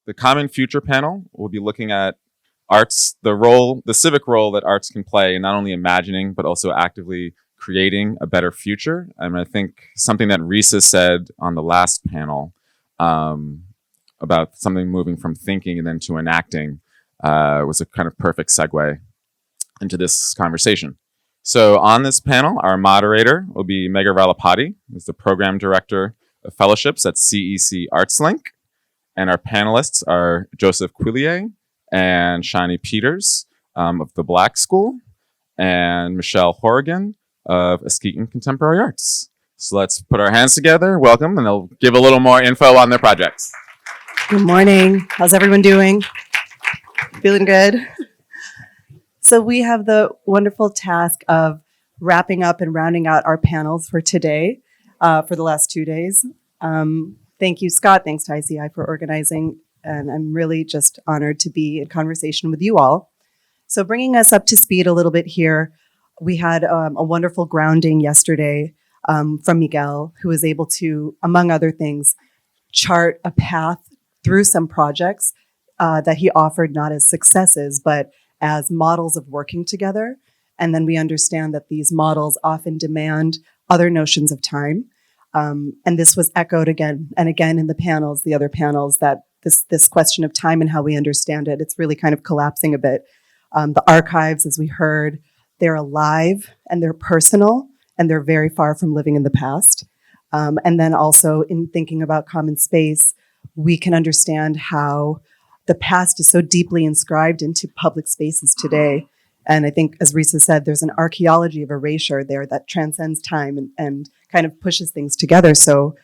The Common Future panel will be looking at arts, the civic role that arts can play in not only imagining, but also actively creating a better future. And I think something that Risa said on the last panel about something moving from thinking and then to enacting was a kind of perfect segue into this conversation. So on this panel, our moderator will be Megha Ralapati, who's the program director of fellowships at CEC ArtsLink. And our panelists are Joseph Cuillier and Shani Peters of the Black School, and Michele Horrigan of Askeaton Contemporary Arts. So let's put our hands together, welcome, and they'll give a little more info on their projects. Good morning. How's everyone doing? Feeling good? So we have the wonderful task of wrapping up and rounding out our panels for today, for the last 2 days. Thank you, Scott. Thanks to ICI for organizing. And I'm really just honored to be in conversation with you all. So bringing us up to speed a little bit here, we had a wonderful grounding yesterday from Miguel, who was able to, among other things, chart a path through some projects that he offered not as successes, but as models of working together. And then we understand that these models often demand other notions of time. And this was echoed again and again in the panels, the other panels, that this question of time and how we understand it, it's really kind of collapsing a bit. The archives, as we heard, they're alive and they're personal and they're very far from living in the past. And then also in thinking about common space, we can understand how the past is so deeply inscribed into public spaces today. And I think, as Risa said, there's an archaeology of erasure there that transcends time and kind of pushes things together. So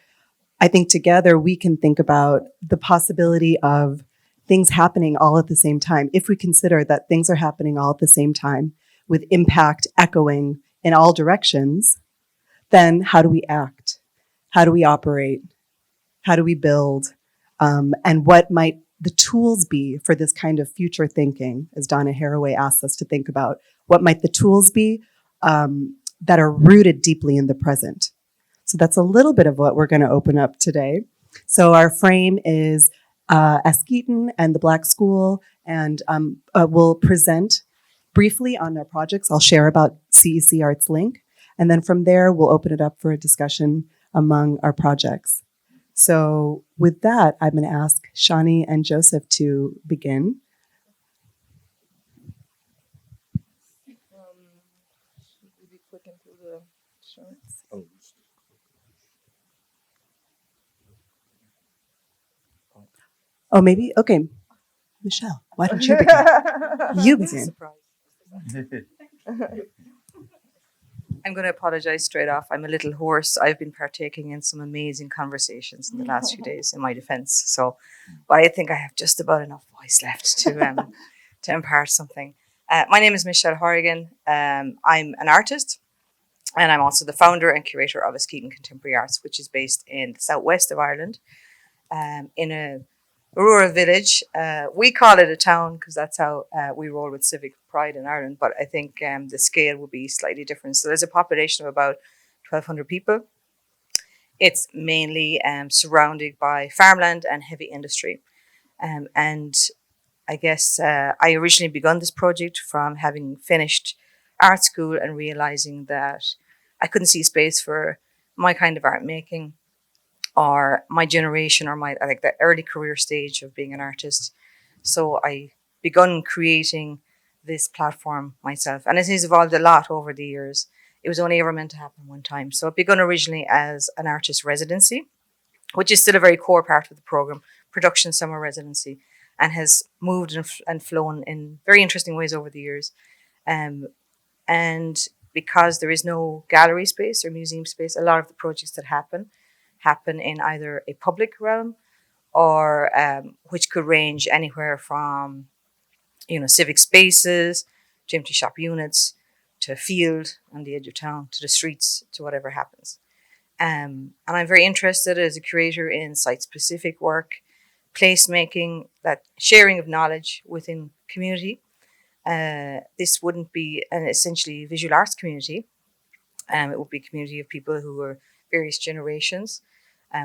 I think together we can think about the possibility of things happening all at the same time. If we consider that things are happening all at the same time with impact echoing in all directions, then how do we act? How do we operate? How do we build? And what might the tools be for this kind of future thinking, as Donna Haraway asks us to think about? What might the tools be that are rooted deeply in the present? So that's a little bit of what we're going to open up today. So our frame is Askeaton and the Black School, and we'll present briefly on their projects. I'll share about CEC ArtsLink, and then from there we'll open it up for a discussion among our projects. So with that, I'm going to ask Shani and Joseph to begin. Should we be clicking through the charts? Oh, maybe? Okay. Michele, why don't you begin? You begin. I'm going to apologize straight off. I'm a little hoarse. I've been partaking in some amazing conversations in the last few days in my defense. So, but I think I have just about enough voice left to impart something. My name is Michele Horrigan. I'm an artist, and I'm also the founder and curator of Askeaton Contemporary Arts, which is based in the southwest of Ireland, in a rural village. We call it a town because that's how we roll with civic pride in Ireland, but I think the scale will be slightly different. So there's a population of about 1,200 people. It's mainly surrounded by farmland and heavy industry. And I guess I originally begun this project from having finished art school and realizing that I couldn't see space for my kind of art making, or my generation, or like the early career stage of being an artist. So I begun creating this platform myself. And it has evolved a lot over the years. It was only ever meant to happen one time. So it begun originally as an artist residency, which is still a very core part of the program, production summer residency, and has moved and flown in very interesting ways over the years. And because there is no gallery space or museum space, a lot of the projects that happen in either a public realm or which could range anywhere from, civic spaces to empty shop units to a field on the edge of town to the streets to whatever happens. And I'm very interested as a curator in site-specific work, placemaking, that sharing of knowledge within community. This wouldn't be an essentially visual arts community. It would be a community of people who were various generations,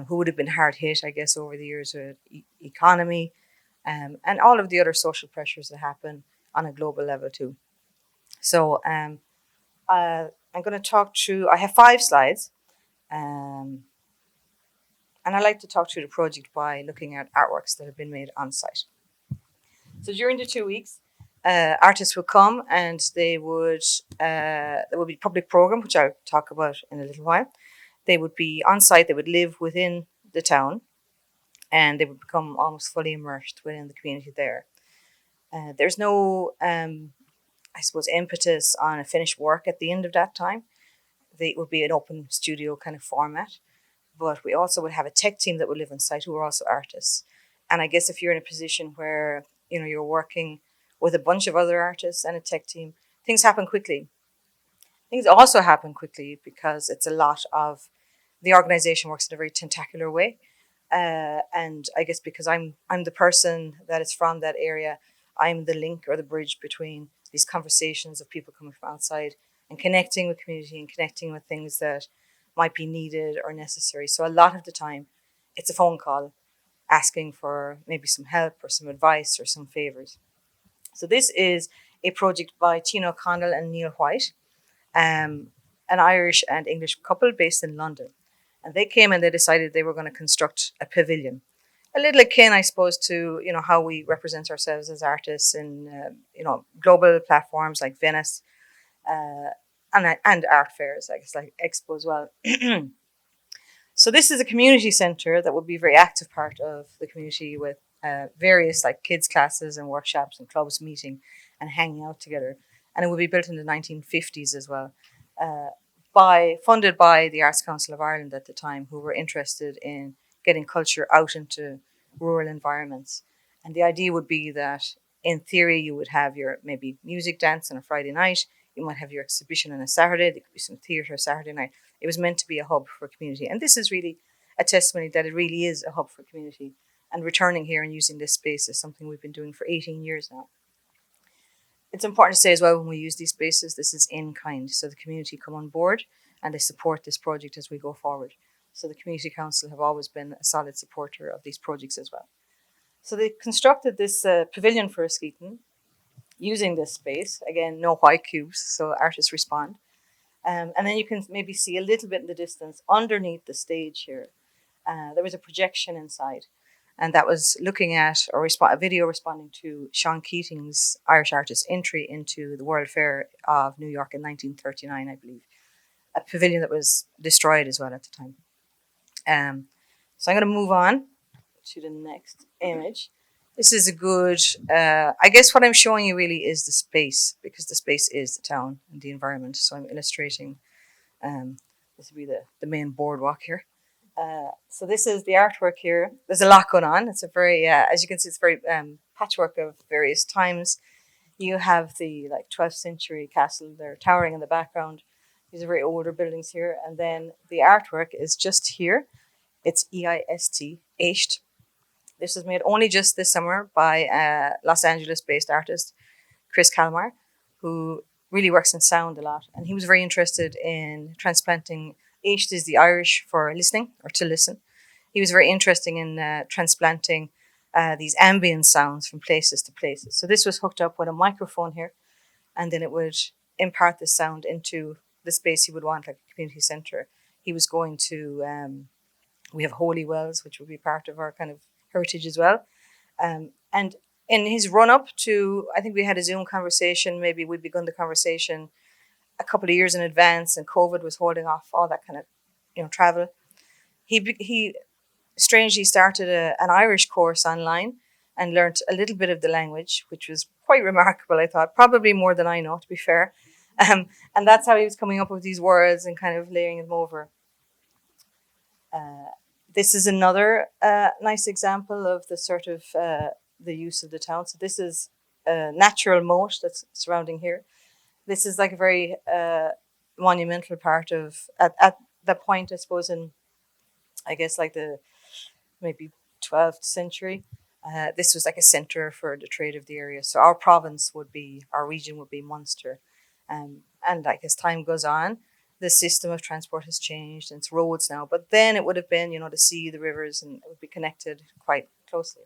who would have been hard hit, I guess, over the years with economy, and all of the other social pressures that happen on a global level too. So I'm going to talk through, I have 5 slides, and I like to talk through the project by looking at artworks that have been made on site. So during the 2 weeks, artists would come and there would be public program, which I'll talk about in a little while. They would be on site, they would live within the town, and they would become almost fully immersed within the community there. There's no, I suppose, impetus on a finished work at the end of that time. It would be an open studio kind of format. But we also would have a tech team that would live on site who are also artists. And I guess if you're in a position where, you're working with a bunch of other artists and a tech team, things happen quickly. Things also happen quickly because it's a lot of, the organization works in a very tentacular way. And I guess because I'm the person that is from that area, I'm the link or the bridge between these conversations of people coming from outside and connecting with community and connecting with things that might be needed or necessary. So a lot of the time, it's a phone call asking for maybe some help or some advice or some favors. So this is a project by Tina O'Connell and Neil White, an Irish and English couple based in London. And they came and they decided they were going to construct a pavilion. A little akin, I suppose, to how we represent ourselves as artists in global platforms like Venice, and art fairs, I guess, like EXPO as well. So this is a community centre that would be a very active part of the community with various like kids classes and workshops and clubs meeting and hanging out together. And it would be built in the 1950s as well, funded by the Arts Council of Ireland at the time, who were interested in getting culture out into rural environments. And the idea would be that in theory you would have your maybe music dance on a Friday night, you might have your exhibition on a Saturday, there could be some theatre Saturday night. It was meant to be a hub for community. And this is really a testimony that it really is a hub for community. And returning here and using this space is something we've been doing for 18 years now. It's important to say as well, when we use these spaces, this is in kind. So the community come on board and they support this project as we go forward. So the Community Council have always been a solid supporter of these projects as well. So they constructed this pavilion for Askeaton using this space. Again, no white cubes, so artists respond. And then you can maybe see a little bit in the distance underneath the stage here. There was a projection inside, and that was looking at a video responding to Sean Keating's Irish artist entry into the World Fair of New York in 1939, I believe. A pavilion that was destroyed as well at the time. So I'm going to move on to the next image. This is a good, I guess what I'm showing you really is the space, because the space is the town and the environment. So I'm illustrating, this would be the main boardwalk here. So this is the artwork here. There's a lot going on. It's a very, as you can see, it's very patchwork of various times. You have the 12th century castle there towering in the background. These are very older buildings here. And then the artwork is just here. It's EIST, Eist. This was made only just this summer by Los Angeles-based artist Chris Kalmar, who really works in sound a lot. And he was very interested in transplanting. Eist is the Irish for listening or to listen. He was very interested in transplanting these ambient sounds from places to places. So this was hooked up with a microphone here, and then it would impart the sound into the space he would want, like a community centre. He was going to, we have holy wells, which would be part of our kind of heritage as well. And in his run-up to, I think we had a Zoom conversation, maybe we'd begun the conversation a couple of years in advance, and COVID was holding off all that kind of, travel. He strangely started an Irish course online and learnt a little bit of the language, which was quite remarkable, I thought, probably more than I know, to be fair. And that's how he was coming up with these words and kind of layering them over. This is another nice example of the sort of the use of the town. So this is a natural moat that's surrounding here. This is like a very monumental part of, at that point, I suppose, in, I guess, like the maybe 12th century. This was like a centre for the trade of the area. So our region would be Munster. And like as time goes on, the system of transport has changed and it's roads now. But then it would have been, the sea, the rivers, and it would be connected quite closely.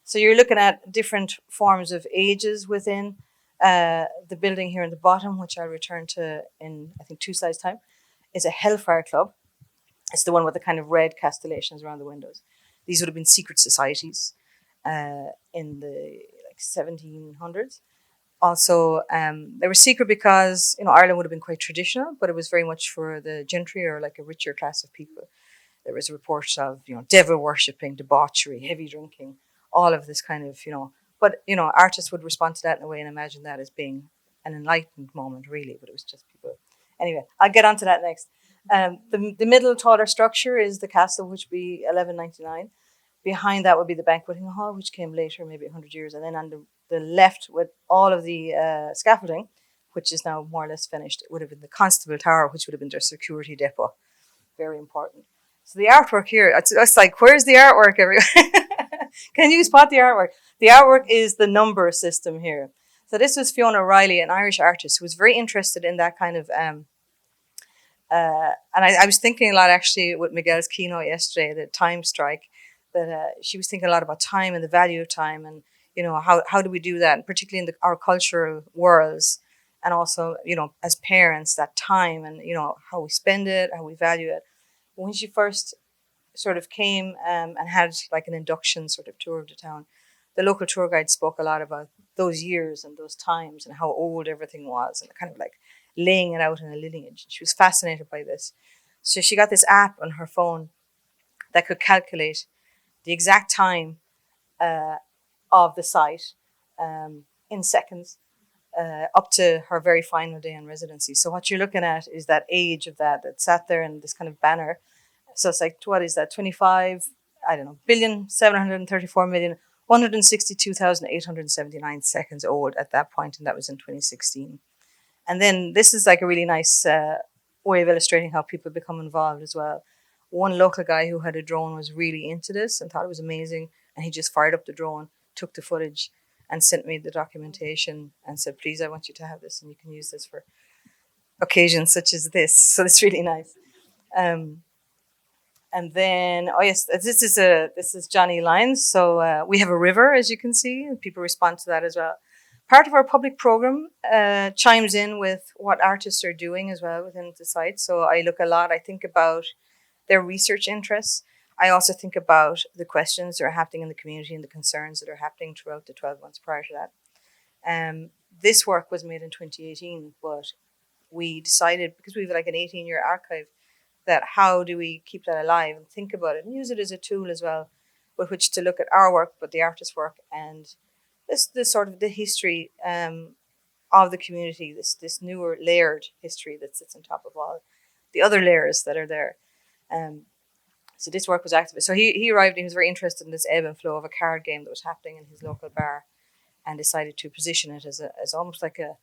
So you're looking at different forms of ages within the building here in the bottom, which I'll return to in, I think, 2 slides' time, is a Hellfire Club. It's the one with the kind of red castellations around the windows. These would have been secret societies in the 1700s. Also, they were secret because Ireland would have been quite traditional, but it was very much for the gentry or like a richer class of people. There was reports of devil worshipping, debauchery, heavy drinking, all of this kind of But artists would respond to that in a way and imagine that as being an enlightened moment, really. But it was just people. Anyway, I'll get onto that next. The middle taller structure is the castle, which would be 1199. Behind that would be the banqueting hall, which came later, maybe 100 years. And then on the left, with all of the scaffolding, which is now more or less finished, it would have been the Constable Tower, which would have been their security depot. Very important. So the artwork here, it's like, where's the artwork, everyone? Can you spot the artwork? The artwork is the number system here. So this was Fiona Riley, an Irish artist who was very interested in that kind of... and I was thinking a lot, actually, with Miguel's keynote yesterday, the time strike, that she was thinking a lot about time and the value of time, and how do we do that, and particularly in our cultural worlds, and also as parents, that time and how we spend it, how we value it. When she first sort of came and had like an induction sort of tour of the town, the local tour guide spoke a lot about those years and those times and how old everything was, and kind of like laying it out in a lineage. She was fascinated by this. So she got this app on her phone that could calculate the exact time of the site in seconds up to her very final day in residency. So what you're looking at is that age of that sat there in this kind of banner. So it's like, what is that? 25, I don't know, billion, 734,162,879 seconds old at that point, and that was in 2016. And then this is like a really nice way of illustrating how people become involved as well. One local guy who had a drone was really into this and thought it was amazing, and he just fired up the drone, took the footage, and sent me the documentation and said, please, I want you to have this, and you can use this for occasions such as this. So it's really nice. And then, oh yes, this is Johnny Lines. So we have a river, as you can see, and people respond to that as well. Part of our public program chimes in with what artists are doing as well within the site. So I look a lot, I think about their research interests. I also think about the questions that are happening in the community and the concerns that are happening throughout the 12 months prior to that. This work was made in 2018, but we decided, because we have like an 18-year archive, that how do we keep that alive and think about it and use it as a tool as well with which to look at our work, but the artist's work, and this sort of the history of the community, this newer layered history that sits on top of all the other layers that are there. So this work was active. So he arrived and he was very interested in this ebb and flow of a card game that was happening in his local bar, and decided to position it as almost like a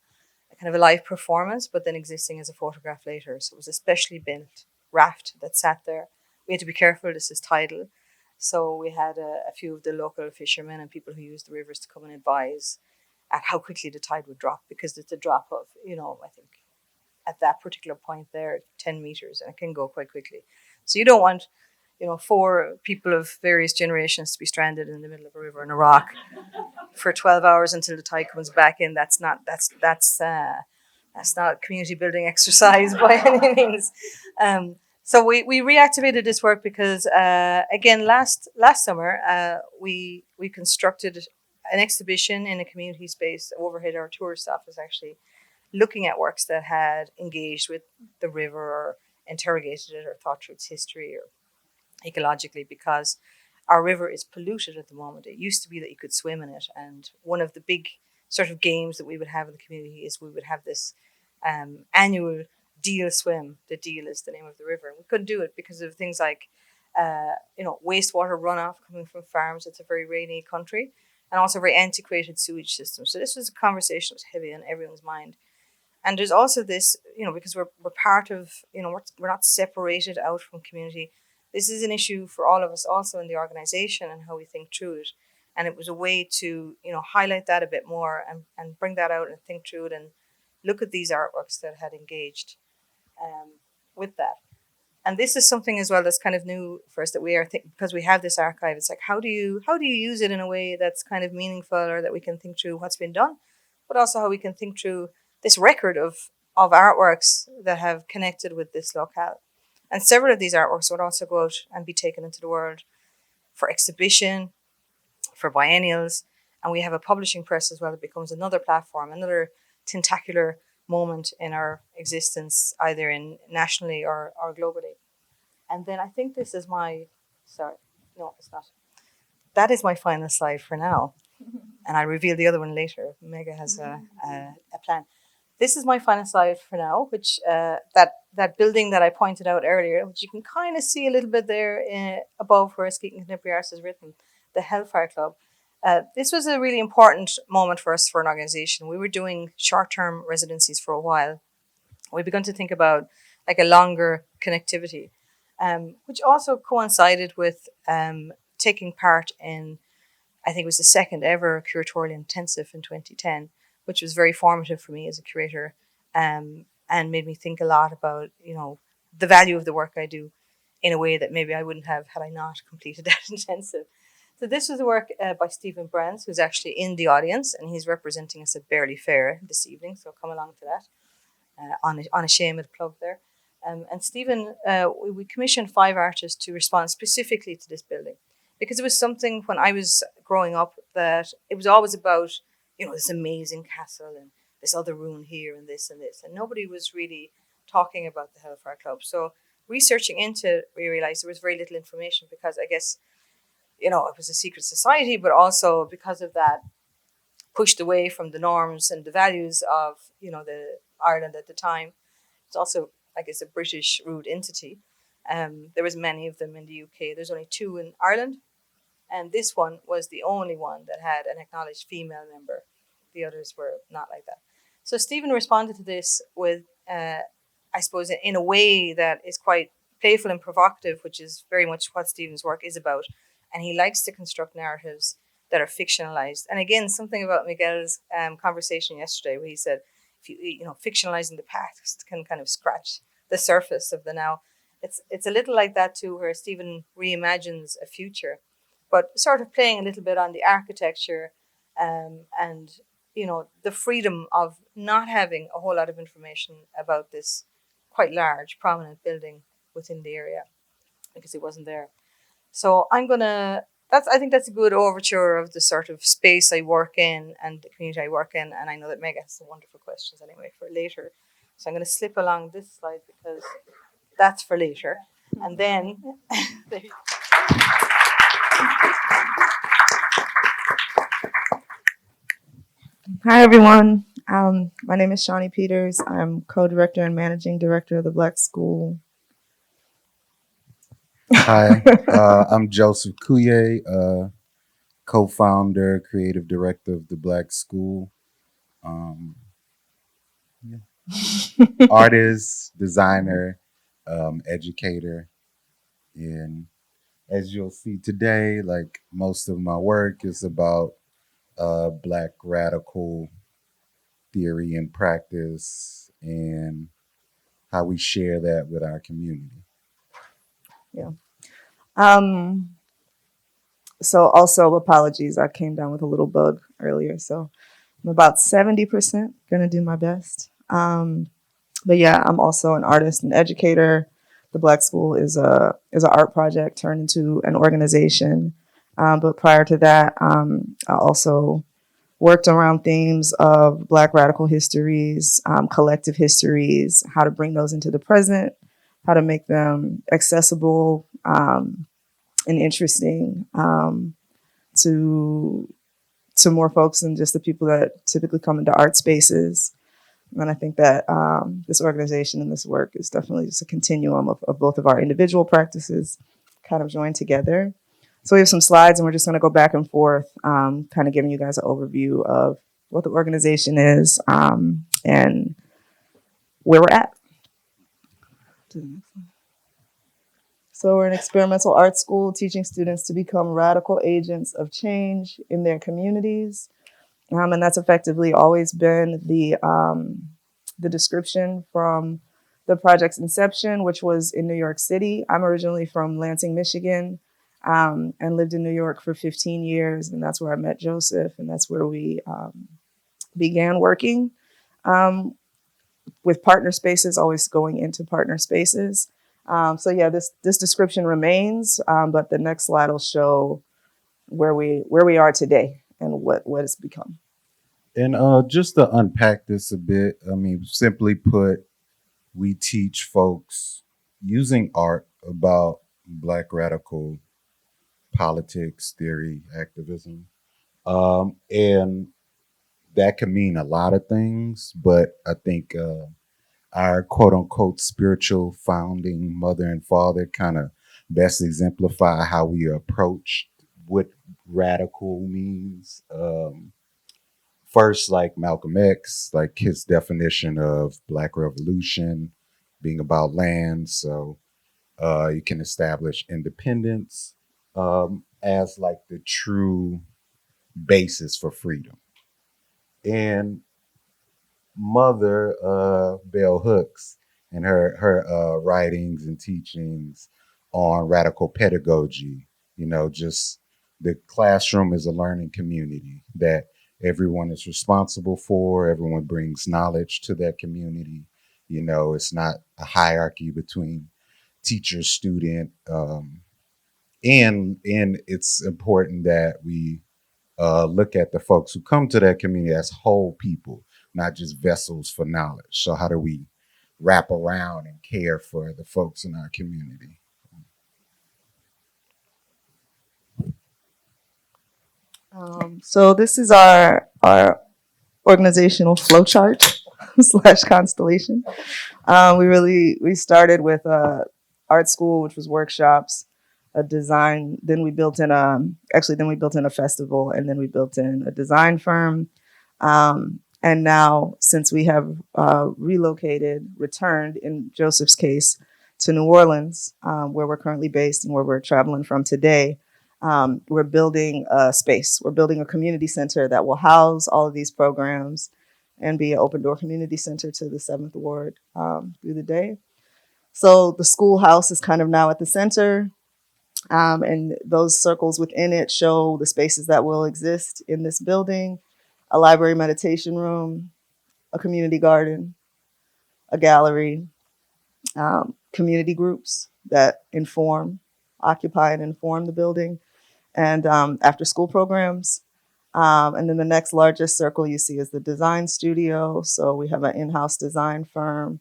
kind of a live performance, but then existing as a photograph later. So it was a specially built raft that sat there. We had to be careful, this is tidal. So we had a few of the local fishermen and people who use the rivers to come and advise at how quickly the tide would drop, because it's a drop of, I think at that particular point there, 10 meters, and it can go quite quickly. So you don't want, 4 people of various generations to be stranded in the middle of a river in a rock for 12 hours until the tide comes back in. That's not community building exercise by any means. So we reactivated this work because again last summer we constructed an exhibition in a community space overhead. Our tour staff was actually looking at works that had engaged with the river or interrogated it or thought through its history or ecologically, because our river is polluted at the moment. It used to be that you could swim in it, and one of the big sort of games that we would have in the community is we would have this annual Deal swim. The Deal is the name of the river, and we couldn't do it because of things like wastewater runoff coming from farms. It's a very rainy country, and also very antiquated sewage system. So this was a conversation that was heavy on everyone's mind. And there's also this, because we're part of, we're not separated out from community. This is an issue for all of us also in the organization and how we think through it. And it was a way to, highlight that a bit more and bring that out and think through it and look at these artworks that had engaged with that. And this is something as well that's kind of new for us, that we are because we have this archive. It's like, how do you use it in a way that's kind of meaningful, or that we can think through what's been done, but also how we can think through this record of artworks that have connected with this locale. And several of these artworks would also go out and be taken into the world for exhibition, for biennials, and we have a publishing press as well that becomes another platform, another tentacular moment in our existence, either in nationally or globally. And then I think this is my, sorry, no, it's not. That is my final slide for now. And I'll reveal the other one later. Megha has a plan. This is my final slide for now, which that building that I pointed out earlier, which you can kind of see a little bit there above where Askeaton Contemporary Arts is written, the Hellfire Club. This was a really important moment for us, for an organization. We were doing short-term residencies for a while. We began to think about like a longer connectivity, which also coincided with taking part in, I think it was the second ever curatorial intensive in 2010, which was very formative for me as a curator, and made me think a lot about, the value of the work I do in a way that maybe I wouldn't have had I not completed that intensive. So this was the work by Stephen Brands, who's actually in the audience, and he's representing us at Barely Fair this evening. So come along to that. On a shame of plug there. And Stephen, we commissioned 5 artists to respond specifically to this building, because it was something when I was growing up that it was always about, this amazing castle and this other ruin here and this, and nobody was really talking about the Hellfire Club. So researching into it, we realized there was very little information, because I guess, it was a secret society, but also because of that, pushed away from the norms and the values of, the Ireland at the time. It's also, I guess, a British ruled entity. There was many of them in the UK. There's only 2 in Ireland. And this one was the only one that had an acknowledged female member. The others were not like that. So Stephen responded to this with, I suppose, in a way that is quite playful and provocative, which is very much what Stephen's work is about. And he likes to construct narratives that are fictionalized. And again, something about Miguel's conversation yesterday, where he said, if fictionalizing the past can kind of scratch the surface of the now. It's a little like that too, where Stephen reimagines a future, but sort of playing a little bit on the architecture, and the freedom of not having a whole lot of information about this quite large, prominent building within the area, because it wasn't there. So I think that's a good overture of the sort of space I work in and the community I work in. And I know that Megha has some wonderful questions anyway for later. So I'm going to slip along this slide, because that's for later. And then, Hi, everyone. My name is Shani Peters. I'm co-director and managing director of the Black School. Hi, I'm Joseph Cuillier, co-founder, creative director of the Black School. Artist, designer, educator. And as you'll see today, like most of my work is about Black radical theory and practice, and how we share that with our community. Yeah. So also apologies, I came down with a little bug earlier, so I'm about 70% gonna do my best. But yeah, I'm also an artist and educator. The Black School is an art project turned into an organization. But prior to that, I also worked around themes of Black radical histories, collective histories, how to bring those into the present, how to make them accessible and interesting to more folks than just the people that typically come into art spaces. And I think that this organization and this work is definitely just a continuum of both of our individual practices kind of joined together. So we have some slides, and we're just going to go back and forth, kind of giving you guys an overview of what the organization is and where we're at. So we're an experimental art school teaching students to become radical agents of change in their communities. And that's effectively always been the description from the project's inception, which was in New York City. I'm originally from Lansing, Michigan, and lived in New York for 15 years. And that's where I met Joseph, and that's where we began working um, with partner spaces, always going into partner spaces. So yeah, this description remains, but the next slide will show where we are today and what it's become. And just to unpack this a bit, I mean, simply put, we teach folks using art about Black radical politics, theory, activism. And that can mean a lot of things, but I think our quote unquote spiritual founding mother and father kind of best exemplify how we approach what radical means. First, like Malcolm X, like his definition of Black Revolution being about land. So you can establish independence as like the true basis for freedom. And Mother Bell Hooks and her writings and teachings on radical pedagogy, just the classroom is a learning community that everyone is responsible for. Everyone brings knowledge to that community. It's not a hierarchy between teacher, student, and it's important that we look at the folks who come to that community as whole people, not just vessels for knowledge. So how do we wrap around and care for the folks in our community? So this is our organizational flowchart / constellation. We started with art school, which was workshops, a design. Then we built in a festival, and then we built in a design firm. And now, since we have returned in Joseph's case to New Orleans, where we're currently based and where we're traveling from today, we're building a space. We're building a community center that will house all of these programs and be an open door community center to the 7th Ward through the day. So the schoolhouse is kind of now at the center, and those circles within it show the spaces that will exist in this building: a library meditation room, a community garden, a gallery, community groups that occupy and inform the building, and after school programs. And then the next largest circle you see is the design studio. So we have an in-house design firm.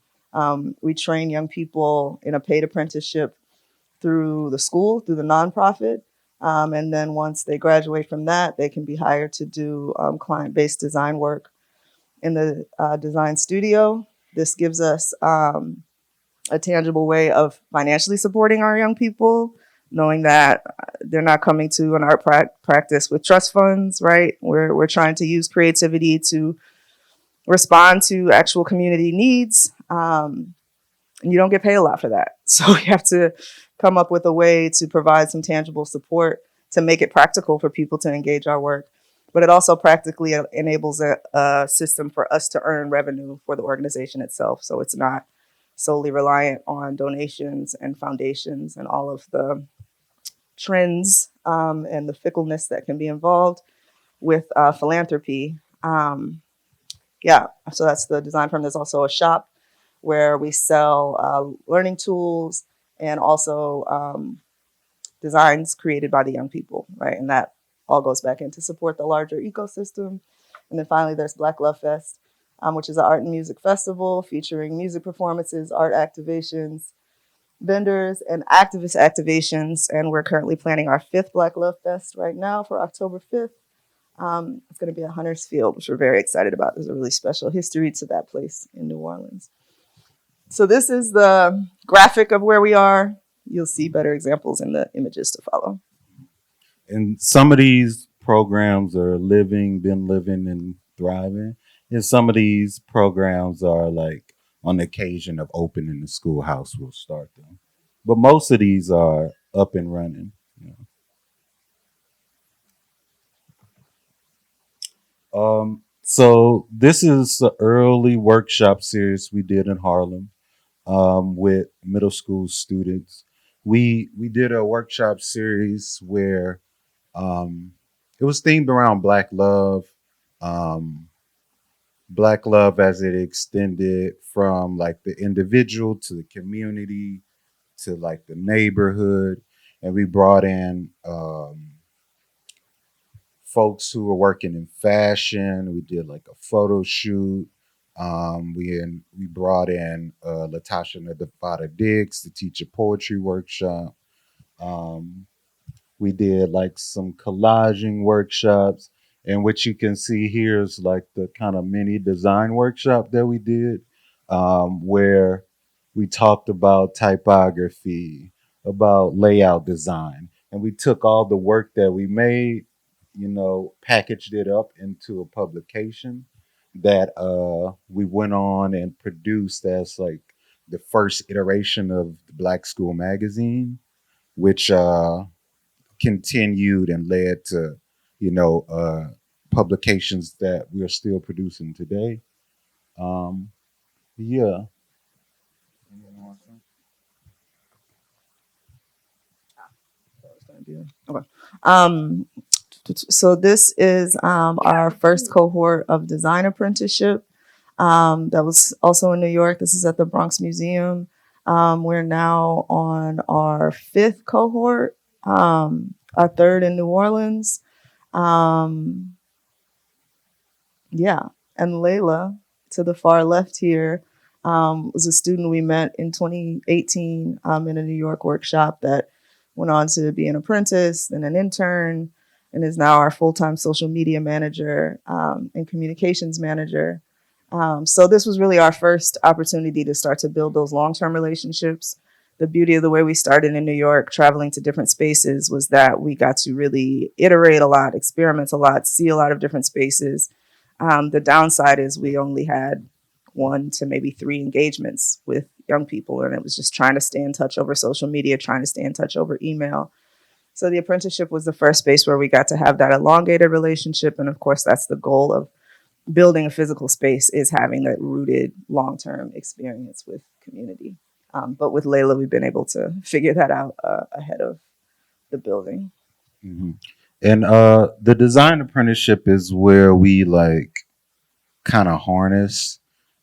We train young people in a paid apprenticeship through the school, through the nonprofit. And then once they graduate from that, they can be hired to do client-based design work in the design studio. This gives us a tangible way of financially supporting our young people, knowing that they're not coming to an art practice with trust funds, right? We're trying to use creativity to respond to actual community needs. And you don't get paid a lot for that. So we have to come up with a way to provide some tangible support to make it practical for people to engage our work. But it also practically enables a system for us to earn revenue for the organization itself. So it's not solely reliant on donations and foundations and all of the trends and the fickleness that can be involved with philanthropy. So that's the design firm. There's also a shop where we sell learning tools and also designs created by the young people, right? And that all goes back in to support the larger ecosystem. And then finally, there's Black Love Fest, which is an art and music festival featuring music performances, art activations, vendors, and activist activations. And we're currently planning our 5th Black Love Fest right now for October 5th. It's going to be at Hunter's Field, which we're very excited about. There's a really special history to that place in New Orleans. So this is the graphic of where we are. You'll see better examples in the images to follow. And some of these programs are been living and thriving. And some of these programs are like on the occasion of opening the schoolhouse, we'll start them. But most of these are up and running. So this is the early workshop series we did in Harlem. with middle school students. We did a workshop series where it was themed around um, Black love as it extended from like the individual to the community to like the neighborhood, and we brought in folks who were working in fashion. We did like a photo shoot. We brought in Latasha Nadavada Diggs to teach a poetry workshop. Um, we did like some collaging workshops, and what you can see here is like the kind of mini design workshop that we did, where we talked about typography, about layout design, and we took all the work that we made, packaged it up into a publication that we went on and produced as like the first iteration of the Black School Magazine, which continued and led to, you know, uh, publications that we are still producing today. Um, yeah. Okay. So this is our first cohort of design apprenticeship. That was also in New York. This is at the Bronx Museum. We're now on our fifth cohort, our third in New Orleans. Um, yeah, and Layla, to the far left here, was a student we met in 2018 in a New York workshop that went on to be an apprentice and an intern, and is now our full-time social media manager and communications manager. So this was really our first opportunity to start to build those long-term relationships. The beauty of the way we started in New York, traveling to different spaces, was that we got to really iterate a lot, experiment a lot, see a lot of different spaces. The downside is we only had 1 to maybe 3 engagements with young people, and it was just trying to stay in touch over social media, trying to stay in touch over email. So the apprenticeship was the first space where we got to have that elongated relationship, and of course, that's the goal of building a physical space, is having that rooted long-term experience with community. But with Layla, we've been able to figure that out ahead of the building. hmm And the design apprenticeship is where we like kind of harness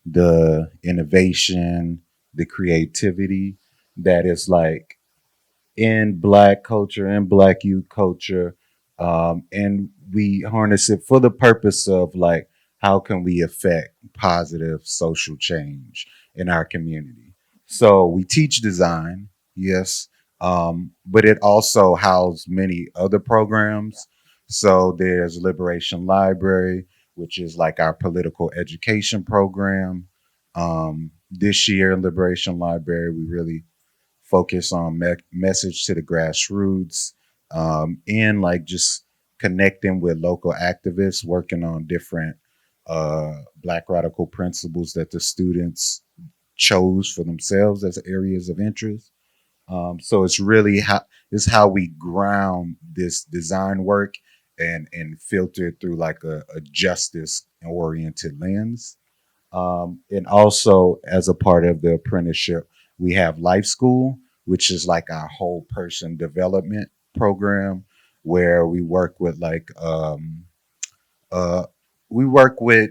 the innovation, the creativity that is like in Black culture, in Black youth culture, and we harness it for the purpose of like how can we affect positive social change in our community. So we teach design, yes, but it also houses many other programs. So there's Liberation Library, which is like our political education program. This year in Liberation Library, we really focus on message to the grassroots, and like just connecting with local activists working on different Black radical principles that the students chose for themselves as areas of interest. So it's really how we ground this design work and filter it through like a justice oriented lens. And also, as a part of the apprenticeship, we have Life School, which is like our whole person development program, where uh, we work with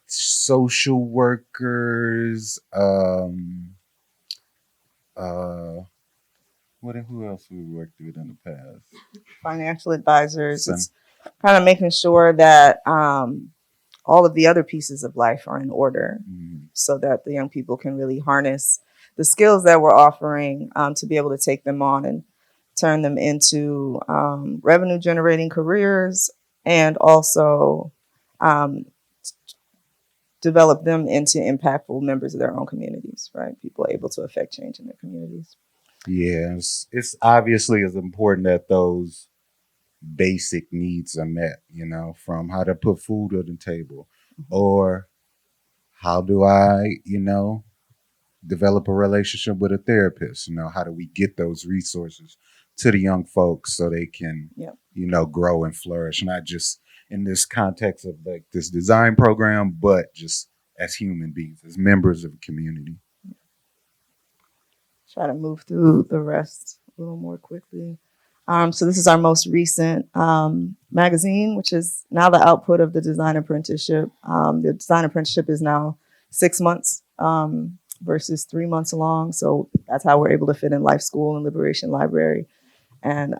social workers. Uh, who else we worked with in the past? Financial advisors. Some, It's kind of making sure that all of the other pieces of life are in order, so that the young people can really harness the skills that we're offering to be able to take them on and turn them into revenue generating careers, and also um, develop them into impactful members of their own communities, right? People able to affect change in their communities. yeah, it's obviously as important that those basic needs are met, from how to put food on the table, or how do I, develop a relationship with a therapist, how do we get those resources to the young folks so they can, Yeah. grow and flourish, not just in this context of like this design program, but just as human beings, as members of a community. Try to move through the rest a little more quickly. So this is our most recent magazine, which is now the output of the design apprenticeship. The design apprenticeship is now 6 months versus 3 months long. So that's how we're able to fit in Life School and Liberation Library and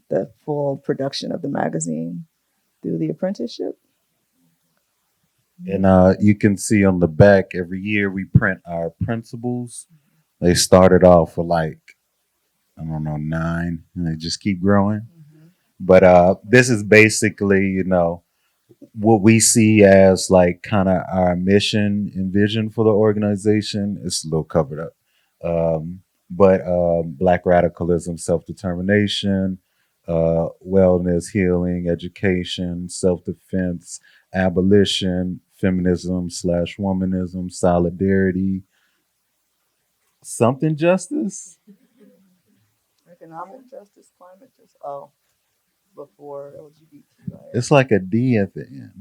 the full production of the magazine through the apprenticeship. And you can see on the back, every year we print our principles. They started off with like, I don't know, 9, and they just keep growing. But this is basically, you know, what we see as like kind of our mission and vision for the organization. It's a little covered up. But Black radicalism, self-determination, wellness, healing, education, self-defense, abolition, feminism / womanism, solidarity, something justice. Economic justice, climate justice. Oh, before LGBT. Right? It's like a D at the end.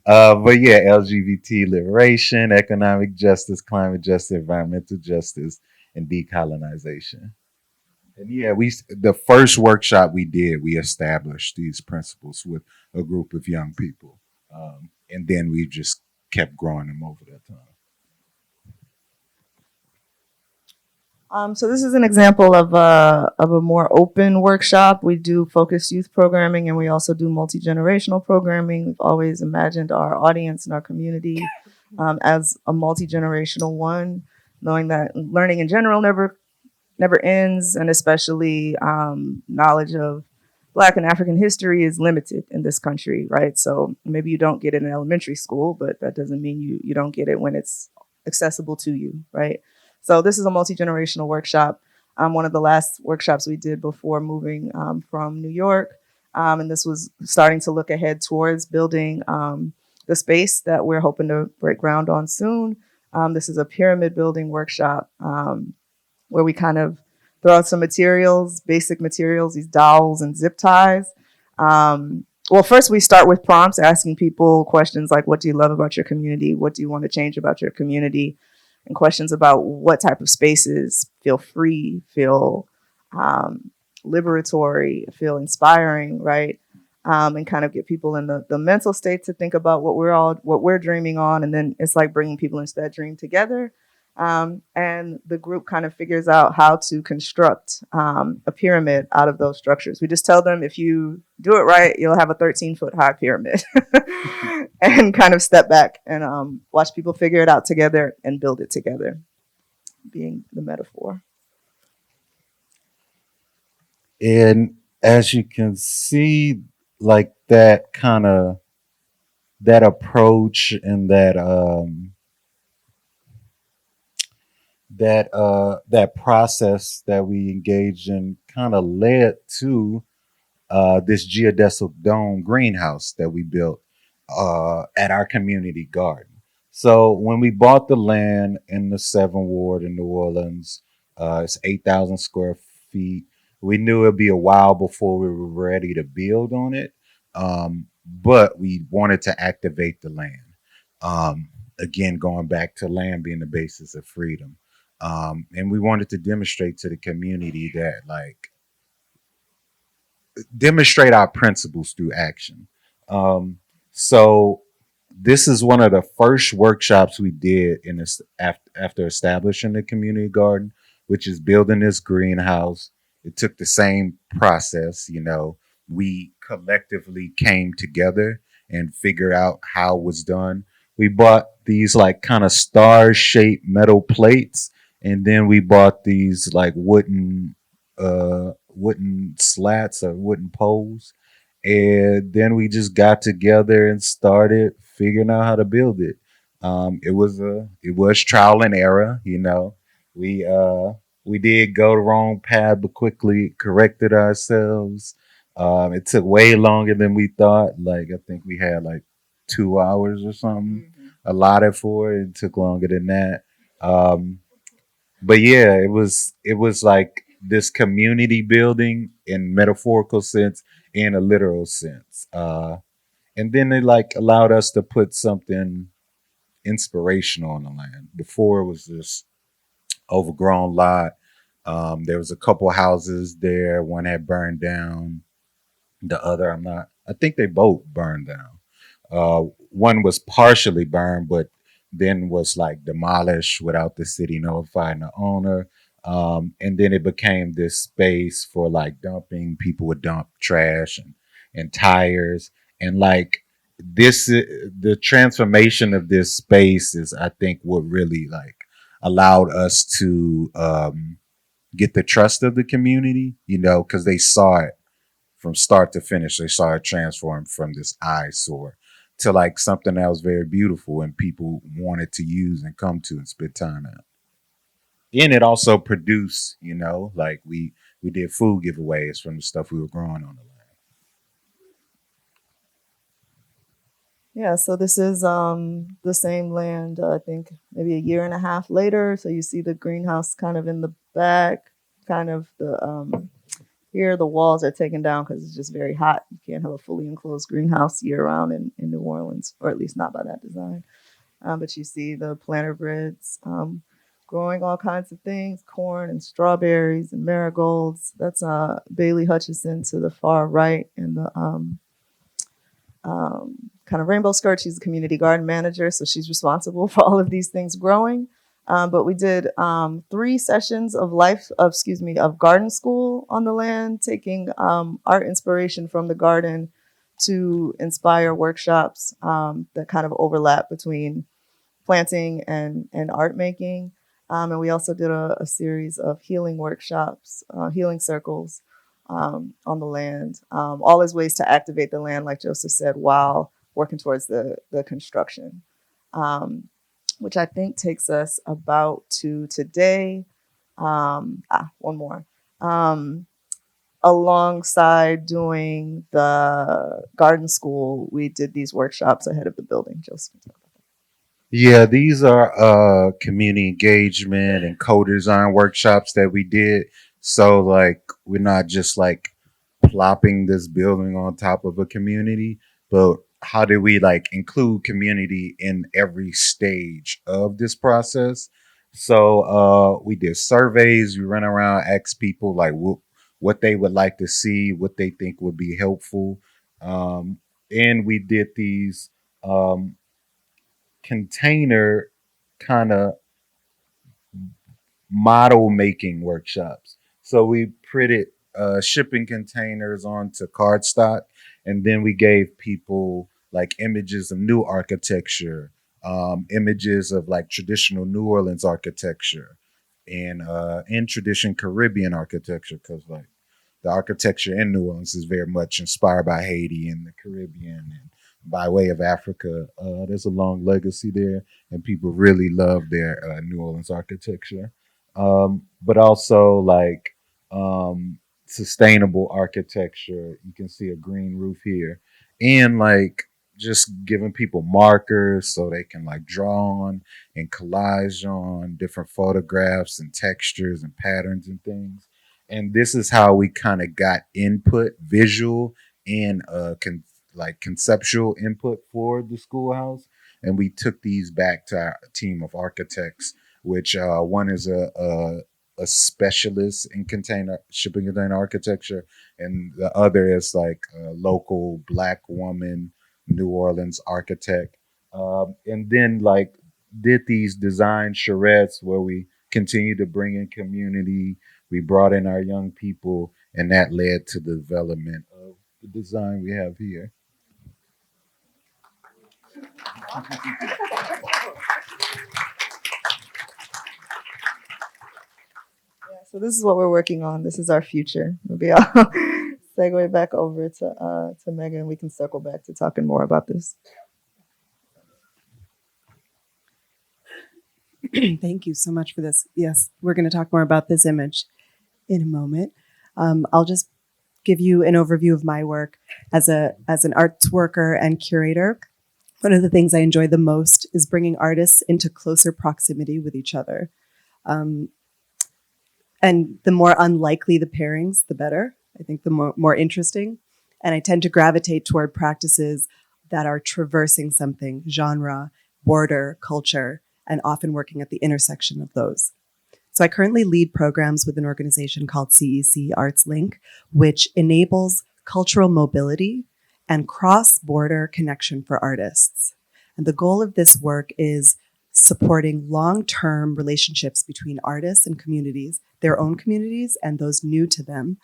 But yeah, LGBT liberation, economic justice, climate justice, environmental justice, and decolonization. And yeah, the first workshop we did, we established these principles with a group of young people, and then we just kept growing them over that time. So this is an example of a more open workshop. We do focused youth programming, and we also do multi-generational programming. We've always imagined our audience and our community as a multi-generational one, knowing that learning in general never ends, and especially knowledge of Black and African history is limited in this country, right? So maybe you don't get it in elementary school, but that doesn't mean you don't get it when it's accessible to you, right? So this is a multi-generational workshop. One of the last workshops we did before moving from New York. And this was starting to look ahead towards building the space that we're hoping to break ground on soon. This is a pyramid building workshop where we kind of throw out some materials, basic materials, these dowels and zip ties. Well, first we start with prompts, asking people questions like, what do you love about your community? What do you want to change about your community? And questions about what type of spaces feel free, feel liberatory, feel inspiring, right? And kind of get people in the mental state to think about what we're dreaming on. And then it's like bringing people into that dream together. And the group kind of figures out how to construct a pyramid out of those structures. We just tell them, if you do it right, you'll have a 13-foot high pyramid. And kind of step back and watch people figure it out together and build it together, being the metaphor. And as you can see, like that approach and that process that we engaged in kind of led to this geodesic dome greenhouse that we built at our community garden. So when we bought the land in the 7th Ward in New Orleans, it's 8,000 square feet. We knew it'd be a while before we were ready to build on it, but we wanted to activate the land. Again, going back to land being the basis of freedom. And we wanted to demonstrate to the community that, like, demonstrate our principles through action. So this is one of the first workshops we did in this after establishing the community garden, which is building this greenhouse. It took the same process, you know. We collectively came together and figured out how it was done. We bought these like kind of star-shaped metal plates, and then we bought these like wooden slats or wooden poles, and then we just got together and started figuring out how to build it. It was trial and error, you know. We did go the wrong path, but quickly corrected ourselves. It took way longer than we thought. Like, I think we had like 2 hours or something allotted for it. It took longer than that. But yeah, it was like this community building in metaphorical sense and a literal sense. And then they like allowed us to put something inspirational on the land. Before it was this overgrown lot. There was a couple houses there. One had burned down. The other, I think they both burned down. One was partially burned, but then was like demolished without the city notifying the owner. And then it became this space for like dumping. People would dump trash and tires. And like the transformation of this space is, I think, what really like allowed us to get the trust of the community, because they saw it from start to finish. They saw it transform from this eyesore to like something that was very beautiful and people wanted to use and come to and spend time at. And it also produced, like we did food giveaways from the stuff we were growing on the land. Yeah, so this is the same land, I think maybe a year and a half later. So you see the greenhouse kind of in the back, kind of the here the walls are taken down because it's just very hot. You can't have a fully enclosed greenhouse year round in New Orleans, or at least not by that design. But you see the planter beds growing all kinds of things, corn and strawberries and marigolds. That's Bailey Hutchison to the far right, and the kind of rainbow skirt. She's a community garden manager, so she's responsible for all of these things growing. But we did 3 sessions of garden school on the land, taking art inspiration from the garden to inspire workshops that kind of overlap between planting and art making. And we also did a series of healing workshops, healing circles on the land, all as ways to activate the land, like Joseph said, while working towards the construction. Which I think takes us about to today. One more. Alongside doing the garden school, we did these workshops ahead of the building. Joseph. Yeah, these are community engagement and co-design workshops that we did. So like we're not just like plopping this building on top of a community, but how do we like include community in every stage of this process? So we did surveys. We ran around, asked people like what they would like to see, what they think would be helpful, and we did these container kind of model making workshops. So we printed shipping containers onto cardstock, and then we gave people like images of new architecture, images of like traditional New Orleans architecture, and in tradition Caribbean architecture, because like the architecture in New Orleans is very much inspired by Haiti and the Caribbean and by way of Africa. There's a long legacy there, and people really love their New Orleans architecture. But also like sustainable architecture. You can see a green roof here, and like just giving people markers so they can like draw on and collage on different photographs and textures and patterns and things. And this is how we kind of got input, visual and conceptual input for the schoolhouse. And we took these back to our team of architects, which one is a specialist in shipping container architecture, and the other is like a local Black woman New Orleans architect. And then like did these design charrettes where we continue to bring in community. We brought in our young people, and that led to the development of the design we have here. So this is what we're working on. This is our future. Maybe I'll segue back over to Megha, and we can circle back to talking more about this. Thank you so much for this. Yes, we're going to talk more about this image in a moment. I'll just give you an overview of my work as an arts worker and curator. One of the things I enjoy the most is bringing artists into closer proximity with each other. And the more unlikely the pairings, the better. I think the more interesting. And I tend to gravitate toward practices that are traversing something, genre, border, culture, and often working at the intersection of those. So I currently lead programs with an organization called CEC ArtsLink, which enables cultural mobility and cross-border connection for artists. And the goal of this work is supporting long-term relationships between artists and communities, their own communities and those new to them,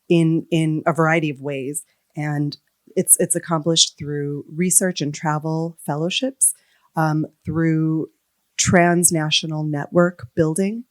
in a variety of ways. And it's accomplished through research and travel fellowships, through transnational network building.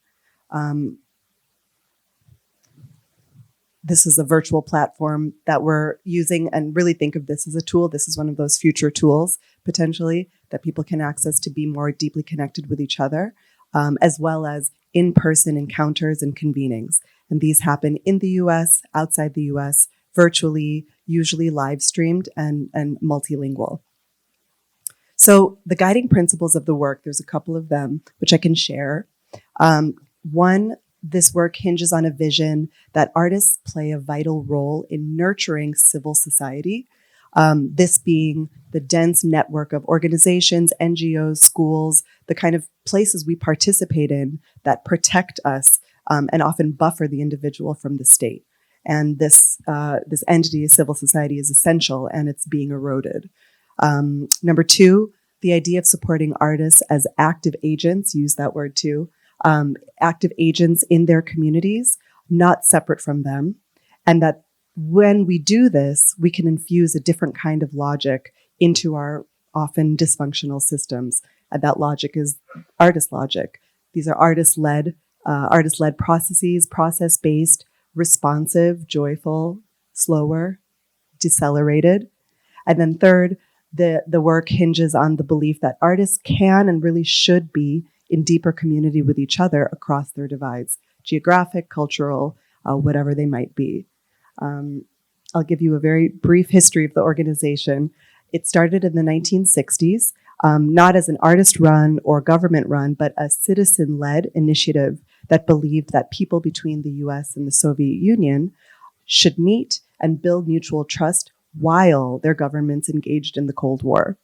This is a virtual platform that we're using, and really think of this as a tool. This is one of those future tools, potentially, that people can access to be more deeply connected with each other, as well as in-person encounters and convenings. And these happen in the US, outside the US, virtually, usually live streamed and multilingual. So the guiding principles of the work, there's a couple of them, which I can share. One, this work hinges on a vision that artists play a vital role in nurturing civil society, this being the dense network of organizations, NGOs, schools, the kind of places we participate in that protect us and often buffer the individual from the state. And this entity, civil society, is essential, and it's being eroded. Number two, the idea of supporting artists as active agents, use that word too, active agents in their communities, not separate from them. And that when we do this, we can infuse a different kind of logic into our often dysfunctional systems. And that logic is artist logic. These are artist-led processes, process-based, responsive, joyful, slower, decelerated. And then third, the work hinges on the belief that artists can and really should be in deeper community with each other across their divides, geographic, cultural, whatever they might be. I'll give you a very brief history of the organization. It started in the 1960s, not as an artist-run or government-run, but a citizen-led initiative that believed that people between the US and the Soviet Union should meet and build mutual trust while their governments engaged in the Cold War.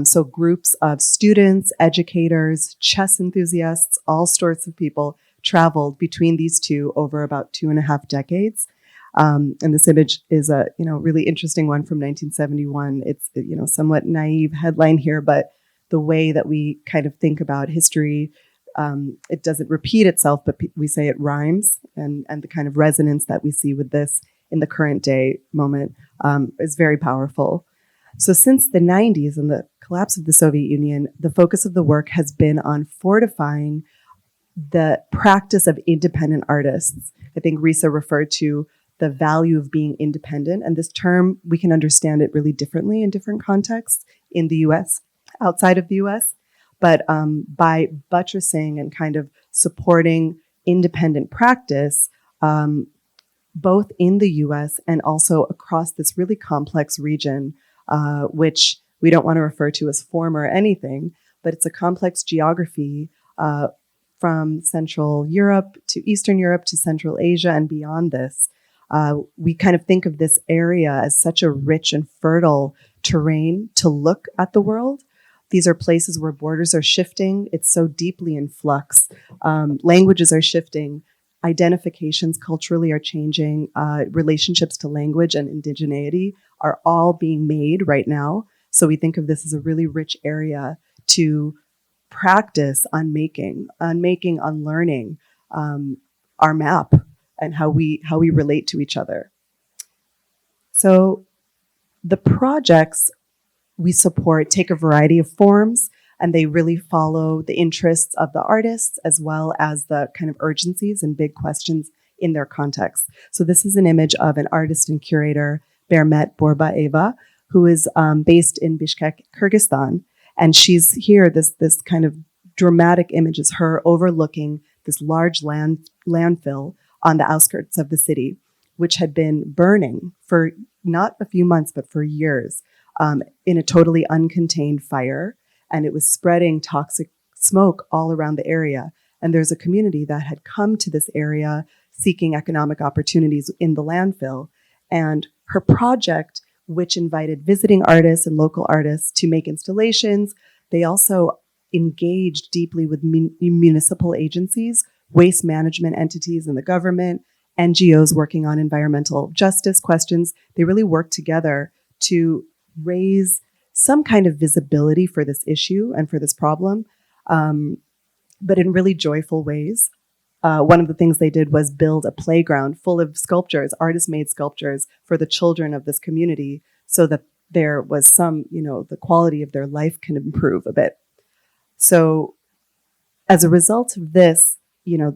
So groups of students, educators, chess enthusiasts, all sorts of people traveled between these two over about 2.5 decades. And this image is a really interesting one from 1971. It's somewhat naive headline here, but the way that we kind of think about history, it doesn't repeat itself, but we say it rhymes, and the kind of resonance that we see with this in the current day moment is very powerful. So since the 90s and the collapse of the Soviet Union, the focus of the work has been on fortifying the practice of independent artists. I think Risa referred to the value of being independent, and this term, we can understand it really differently in different contexts in the US, outside of the US, but by buttressing and kind of supporting independent practice, both in the US and also across this really complex region, which we don't want to refer to as form or anything, but it's a complex geography from Central Europe to Eastern Europe to Central Asia and beyond this. We kind of think of this area as such a rich and fertile terrain to look at the world. These are places where borders are shifting. It's so deeply in flux. Languages are shifting. Identifications culturally are changing. Relationships to language and indigeneity are all being made right now. So we think of this as a really rich area to practice on making, on learning our map and how we relate to each other. So the projects we support take a variety of forms, and they really follow the interests of the artists as well as the kind of urgencies and big questions in their context. So this is an image of an artist and curator, Bermet Borbaeva, who is based in Bishkek, Kyrgyzstan. And she's here, this kind of dramatic image is her overlooking this large landfill on the outskirts of the city, which had been burning for not a few months, but for years in a totally uncontained fire. And it was spreading toxic smoke all around the area. And there's a community that had come to this area seeking economic opportunities in the landfill. And her project which invited visiting artists and local artists to make installations. They also engaged deeply with municipal agencies, waste management entities in the government, NGOs working on environmental justice questions. They really worked together to raise some kind of visibility for this issue and for this problem, but in really joyful ways. One of the things they did was build a playground full of sculptures, artist-made sculptures for the children of this community, so that there was some, the quality of their life can improve a bit. So as a result of this, this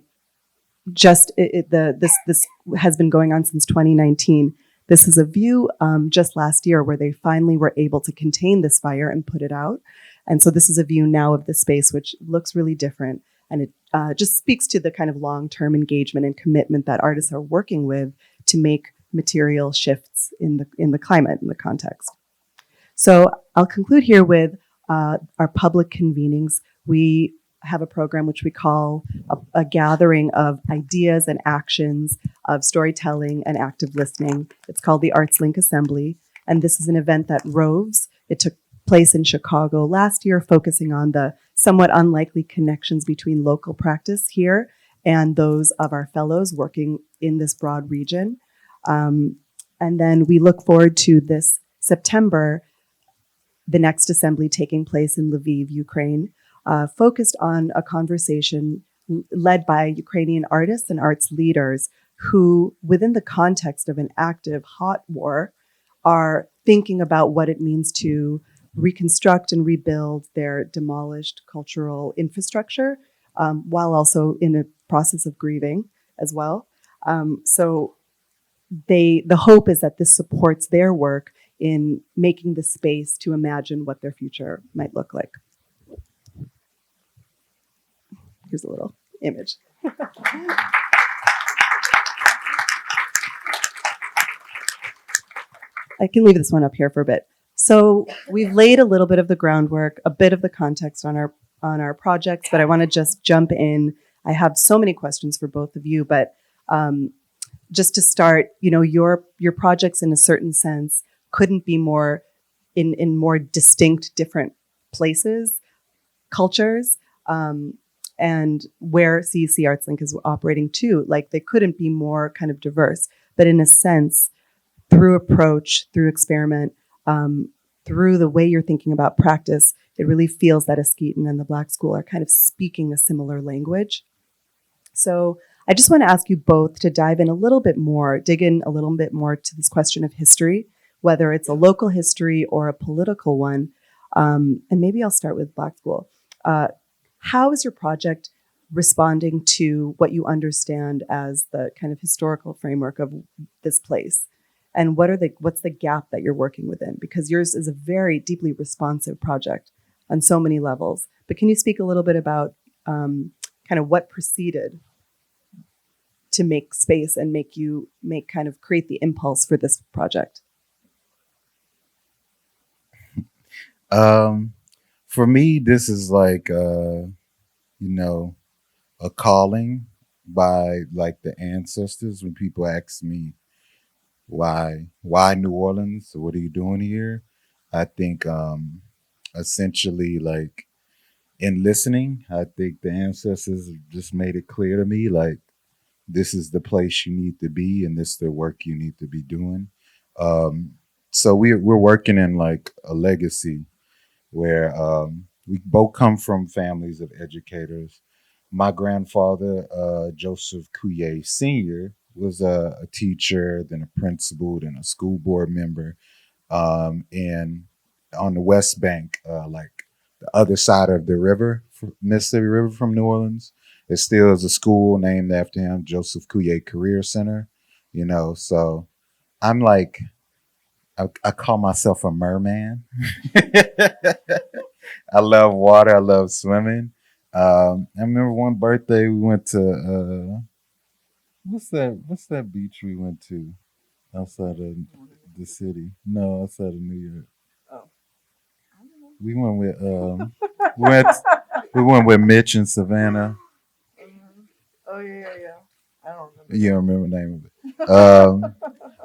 has been going on since 2019. This is a view just last year where they finally were able to contain this fire and put it out. And so this is a view now of the space, which looks really different. And it just speaks to the kind of long-term engagement and commitment that artists are working with to make material shifts in the climate, in the context. So I'll conclude here with our public convenings. We have a program which we call a gathering of ideas and actions of storytelling and active listening. It's called the ArtsLink Assembly. And this is an event that roves. It took place in Chicago last year, focusing on the somewhat unlikely connections between local practice here and those of our fellows working in this broad region. And then we look forward to this September, the next assembly taking place in Lviv, Ukraine, focused on a conversation led by Ukrainian artists and arts leaders who, within the context of an active hot war, are thinking about what it means to reconstruct and rebuild their demolished cultural infrastructure, while also in a process of grieving as well. So the hope is that this supports their work in making the space to imagine what their future might look like. Here's a little image. I can leave this one up here for a bit. So we've laid a little bit of the groundwork, a bit of the context on our projects, but I want to just jump in. I have so many questions for both of you, but just to start, your projects in a certain sense couldn't be more in more distinct, different places, cultures, and where CEC ArtsLink is operating too. Like they couldn't be more kind of diverse, but in a sense, through approach, through experiment, through the way you're thinking about practice, it really feels that Askeaton and the Black School are kind of speaking a similar language. So I just want to ask you both to dive in a little bit more, dig in a little bit more to this question of history, whether it's a local history or a political one. And maybe I'll start with Black School. How is your project responding to what you understand as the kind of historical framework of this place? And what's the gap that you're working within? Because yours is a very deeply responsive project on so many levels. But can you speak a little bit about kind of what proceeded to make space and create the impulse for this project? For me, this is like, a calling by like the ancestors. When people ask me, why New Orleans? What are you doing here? I think essentially like in listening, I think the ancestors just made it clear to me like this is the place you need to be and this is the work you need to be doing. So we're working in like a legacy where we both come from families of educators. My grandfather, Joseph Cuillier Sr., was a teacher, then a principal, then a school board member. And on the West Bank, like the other side of the river, Mississippi River from New Orleans, there still is a school named after him, Joseph Cuillier Career Center. So I'm like, I call myself a merman. I love water. I love swimming. I remember one birthday we went to what's that beach we went to outside of the city? No, outside of New York. Oh. We went with we went with Mitch and Savannah. Oh yeah. I don't remember. You don't remember the name of it.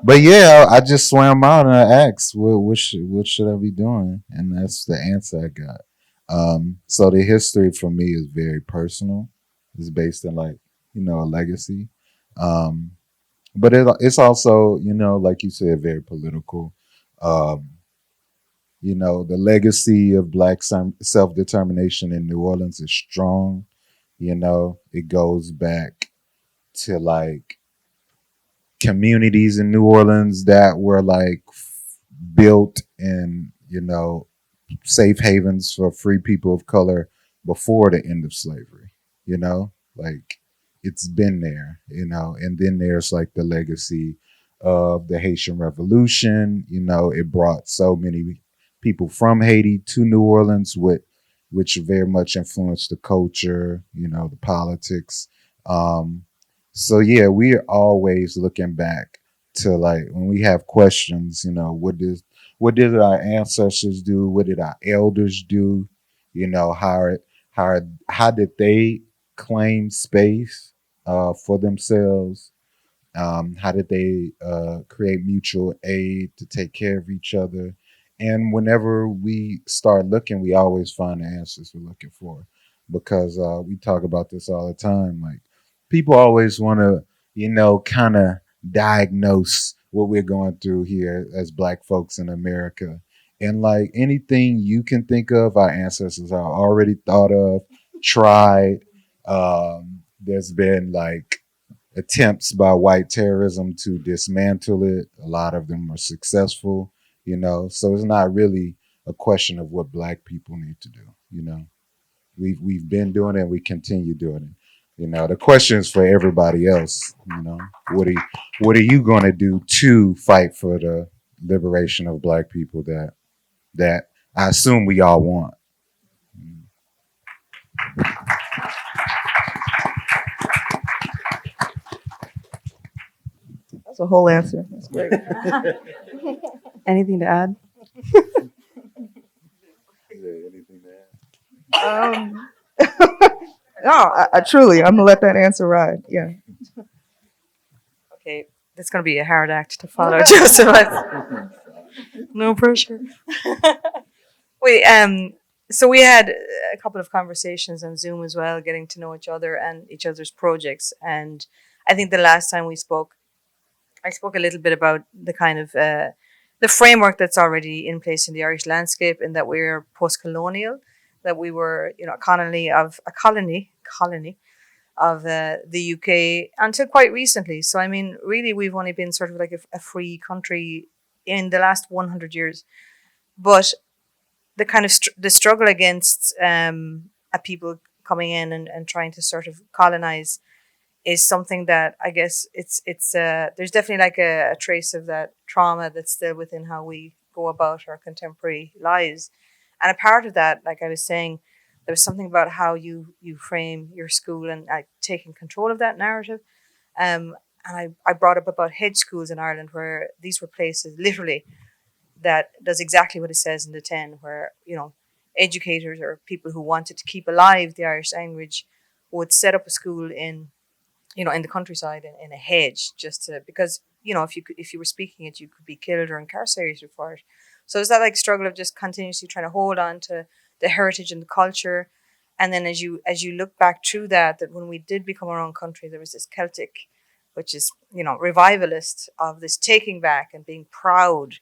But yeah, I just swam out and I asked, what should I be doing? And that's the answer I got. So the history for me is very personal. It's based in like, a legacy. Um, but it's also, like you said, very political. Um, the legacy of Black self determination in New Orleans is strong. It goes back to like communities in New Orleans that were like built in, safe havens for free people of color before the end of slavery, like it's been there, and then there's like the legacy of the Haitian Revolution. It brought so many people from Haiti to New Orleans, which very much influenced the culture, the politics. Um, so yeah, we are always looking back to like when we have questions, what did our ancestors do? What did our elders do? How did they claim space for themselves? How did they create mutual aid to take care of each other? And whenever we start looking, we always find the answers we're looking for, because we talk about this all the time. Like people always want to, kind of diagnose what we're going through here as Black folks in America. And like anything you can think of, our ancestors are already thought of, tried. There's been like attempts by white terrorism to dismantle it. A lot of them are successful, So it's not really a question of what Black people need to do. We've been doing it and we continue doing it. The question is for everybody else, what are you gonna do to fight for the liberation of Black people that I assume we all want? That's a whole answer. That's great. Anything to add? um, no, I truly, I'm gonna let that answer ride. Yeah. Okay, it's going to be a hard act to follow, Joseph. No pressure. Wait, so we had a couple of conversations on Zoom as well, getting to know each other and each other's projects. And I think the last time we spoke, I spoke a little bit about the kind of the framework that's already in place in the Irish landscape, and that we're post-colonial, that we were, a colony of the UK until quite recently. So I mean, really, we've only been sort of like a free country in the last 100 years. But the kind of the struggle against a people coming in and trying to sort of colonize is something that I guess it's there's definitely like a trace of that trauma that's still within how we go about our contemporary lives. And a part of that, like I was saying, there was something about how you frame your school and taking control of that narrative. And I brought up about hedge schools in Ireland, where these were places literally that does exactly what it says in the 10, where, educators or people who wanted to keep alive the Irish language would set up a school in the countryside in a hedge, just to, because, if you were speaking it, you could be killed or incarcerated for it. So it's that like struggle of just continuously trying to hold on to the heritage and the culture. And then as you look back through that when we did become our own country, there was this Celtic, which is, revivalist, of this taking back and being proud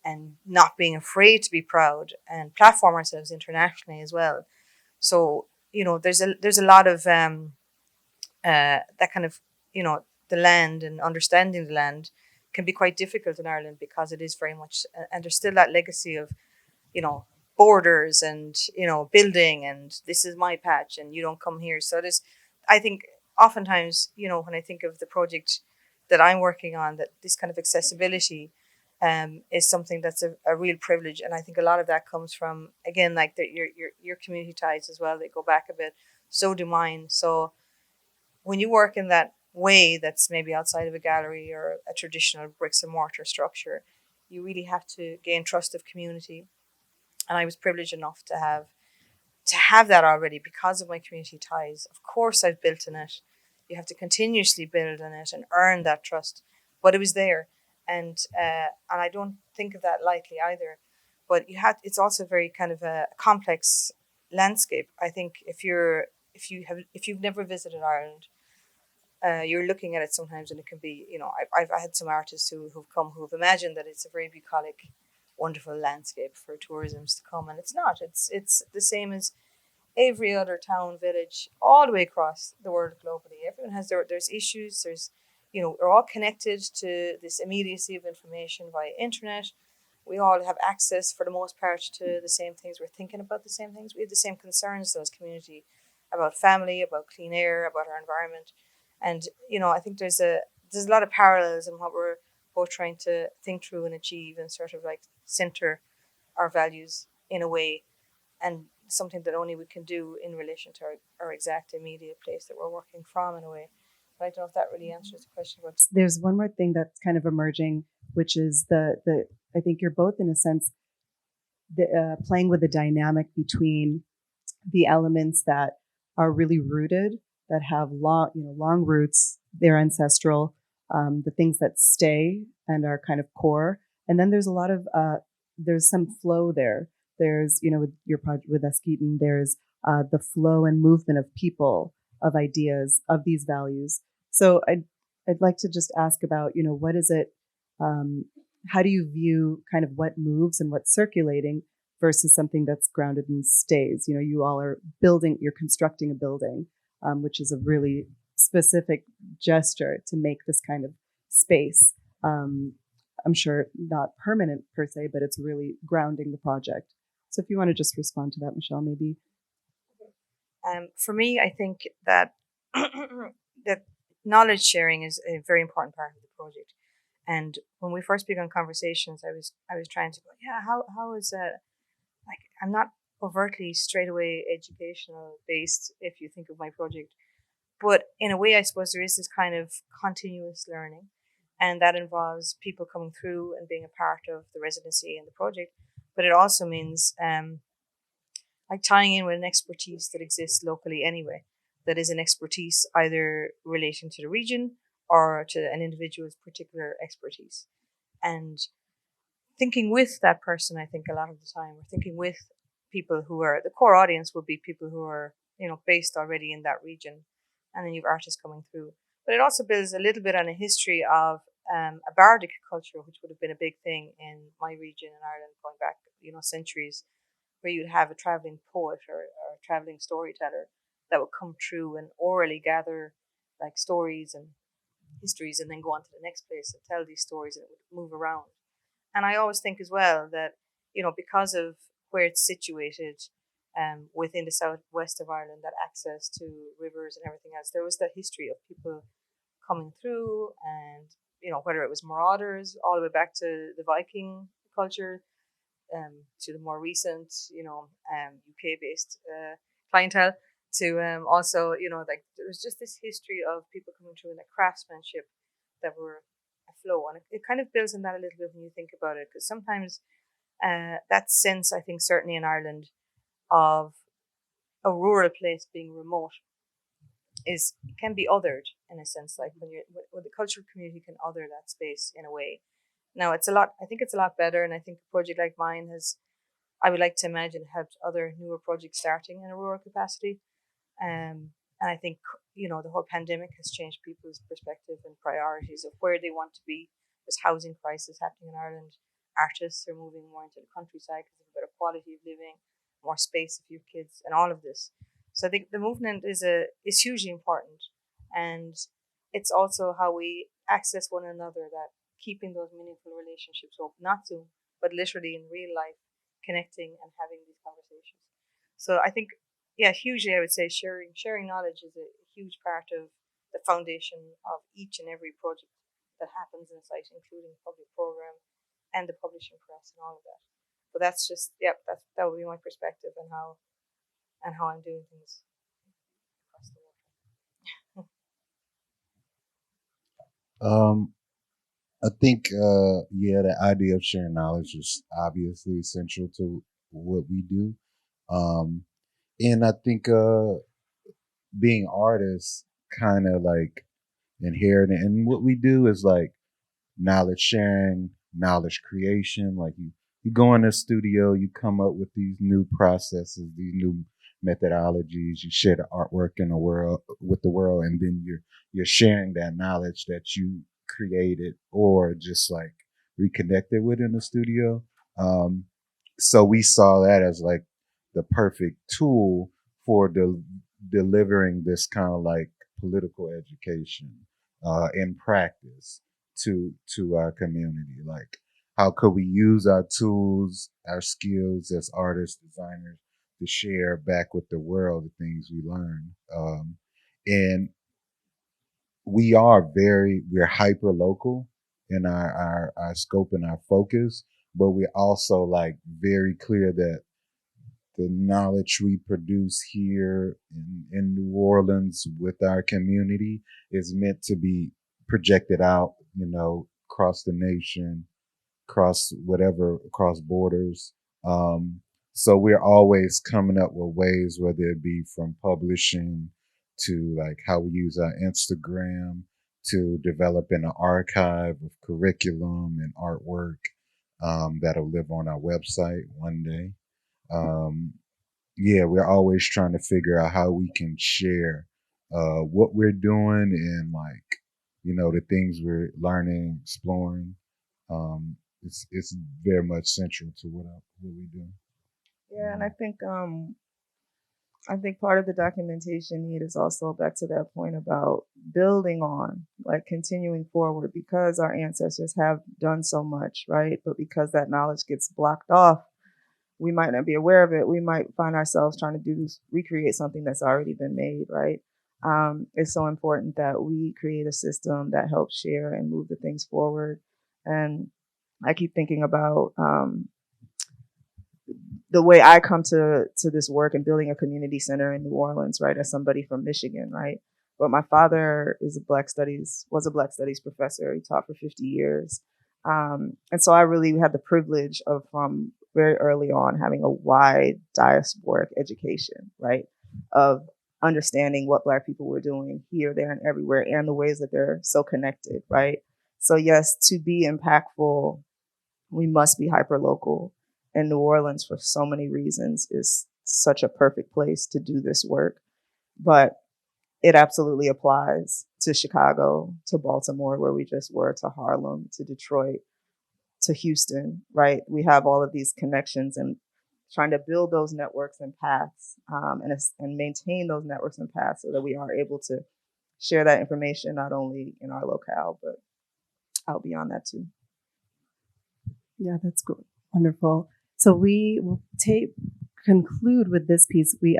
and not being afraid to be proud and platform ourselves internationally as well. So, there's a lot of that kind of, the land and understanding the land can be quite difficult in Ireland, because it is very much, and there's still that legacy of, borders and, building, and this is my patch and you don't come here. So there's, I think oftentimes, when I think of the project that I'm working on, that this kind of accessibility is something that's a real privilege. And I think a lot of that comes from, again, like your community ties as well. They go back a bit. So do mine. So when you work in that way, that's maybe outside of a gallery or a traditional bricks and mortar structure, you really have to gain trust of community. And I was privileged enough to have that already because of my community ties. Of course, I've built in it. You have to continuously build in it and earn that trust. But it was there. and I don't think of that lightly either. But it's also very kind of a complex landscape. I think if you've never visited Ireland, you're looking at it sometimes, and it can be, I've had some artists who've imagined that it's a very bucolic, wonderful landscape for tourisms to come, and it's not. It's the same as every other town, village, all the way across the world globally. Everyone has there's issues. We're all connected to this immediacy of information via internet. We all have access, for the most part, to the same things. We're thinking about the same things. We have the same concerns as community about family, about clean air, about our environment. And I think there's a lot of parallels in what we're both trying to think through and achieve, and sort of like center our values in a way, and something that only we can do in relation to our exact immediate place that we're working from in a way. But I don't know if that really answers the question. But There's one more thing that's kind of emerging, which is the I think you're both, in a sense, playing with the dynamic between the elements that are really rooted, that have long roots, they're ancestral, the things that stay and are kind of core, and then there's a lot of there's some flow there. There's with your project with Askeaton, there's the flow and movement of people, of ideas, of these values. So I'd like to just ask about what is it. How do you view kind of what moves and what's circulating versus something that's grounded and stays? You all are you're constructing a building, which is a really specific gesture to make this kind of space. I'm sure not permanent per se, but it's really grounding the project. So if you want to just respond to that, Michele, maybe. For me, I think that that knowledge sharing is a very important part of the project. And when we first began conversations, I was trying to go, how is that? Like, I'm not overtly straight away educational based, if you think of my project, but in a way, I suppose there is this kind of continuous learning, and that involves people coming through and being a part of the residency and the project. But it also means like tying in with an expertise that exists locally anyway, that is an expertise either relating to the region or to an individual's particular expertise. And thinking with that person, I think a lot of the time, we're thinking with people who are, the core audience would be people who are, based already in that region, and then you have artists coming through. But it also builds a little bit on a history of a bardic culture, which would have been a big thing in my region in Ireland going back, centuries, where you'd have a traveling poet or a traveling storyteller that would come through and orally gather like stories and histories, and then go on to the next place and tell these stories, and it would move around. And I always think as well that, because of where it's situated within the southwest of Ireland, that access to rivers and everything else, there was that history of people coming through, and, whether it was marauders all the way back to the Viking culture, to the more recent, UK-based clientele, to also, like there was just this history of people coming through in the craftsmanship that were aflow. And it kind of builds on that a little bit when you think about it, because sometimes that sense, I think, certainly in Ireland, of a rural place being remote can be othered in a sense, like when the cultural community can other that space in a way. Now I think it's a lot better, and I think a project like mine I would like to imagine, helped other newer projects starting in a rural capacity. And I think, the whole pandemic has changed people's perspective and priorities of where they want to be. There's housing crisis happening in Ireland. Artists are moving more into the countryside because of a better quality of living, more space for your kids, and all of this. So I think the movement is hugely important, and it's also how we access one another, that keeping those meaningful relationships open, not Zoom, but literally in real life, connecting and having these conversations. So I think, hugely, I would say sharing knowledge is a huge part of the foundation of each and every project that happens in site, including public program and the publishing press and all of that. But that's just, that would be my perspective and how I'm doing things across the world. I think, the idea of sharing knowledge is obviously essential to what we do. And I think being artists kind of like inherent, and what we do is like knowledge sharing, knowledge creation. Like you go in the studio, you come up with these new processes, these new methodologies, you share the artwork in the world with the world, and then you're sharing that knowledge that you created or just like reconnected with in the studio. So we saw that as like the perfect tool for delivering this kind of like political education in practice to our community. Like, how could we use our tools, our skills as artists, designers, to share back with the world the things we learn? And we're hyper local in our scope and our focus, but we're also like very clear that the knowledge we produce here in New Orleans with our community is meant to be projected out, across the nation, across borders. So we're always coming up with ways, whether it be from publishing to like how we use our Instagram to developing an archive of curriculum and artwork that'll live on our website one day. Yeah, we're always trying to figure out how we can share what we're doing and like, the things we're learning, exploring. It's very much central to what we do. Yeah, and I think part of the documentation need is also back to that point about building on, like continuing forward, because our ancestors have done so much, right? But because that knowledge gets blocked off, we might not be aware of it. We might find ourselves trying to recreate something that's already been made, right? It's so important that we create a system that helps share and move the things forward. And I keep thinking about the way I come to this work and building a community center in New Orleans, right? As somebody from Michigan, right? But my father was a Black Studies professor. He taught for 50 years. And so I really had the privilege of, from very early on, having a wide diasporic education, right? Of understanding what Black people were doing here, there, and everywhere, and the ways that they're so connected, right? So yes, to be impactful, we must be hyper local. And New Orleans, for so many reasons, is such a perfect place to do this work. But it absolutely applies to Chicago, to Baltimore, where we just were, to Harlem, to Detroit, to Houston, right? We have all of these connections, and trying to build those networks and paths and maintain those networks and paths so that we are able to share that information, not only in our locale, but out beyond that too. Yeah, that's good. Wonderful. So we will conclude with this piece. We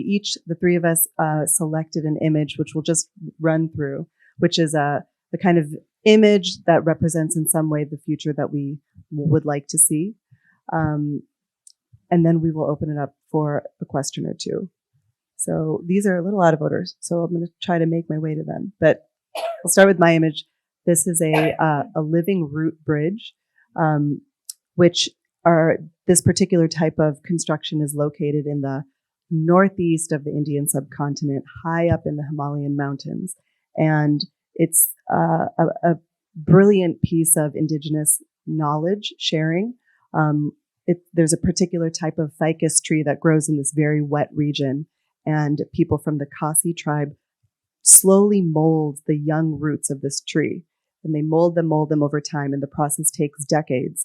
each, the three of us, selected an image, which we'll just run through, which is the kind of image that represents in some way the future that we would like to see. And then we will open it up for a question or two. So these are a little out of order, so I'm going to try to make my way to them. But I'll start with my image. This is a living root bridge, which this particular type of construction is located in the northeast of the Indian subcontinent, high up in the Himalayan mountains. And it's a brilliant piece of indigenous knowledge sharing. There's a particular type of ficus tree that grows in this very wet region, and people from the Khasi tribe slowly mold the young roots of this tree. And they mold them over time, and the process takes decades.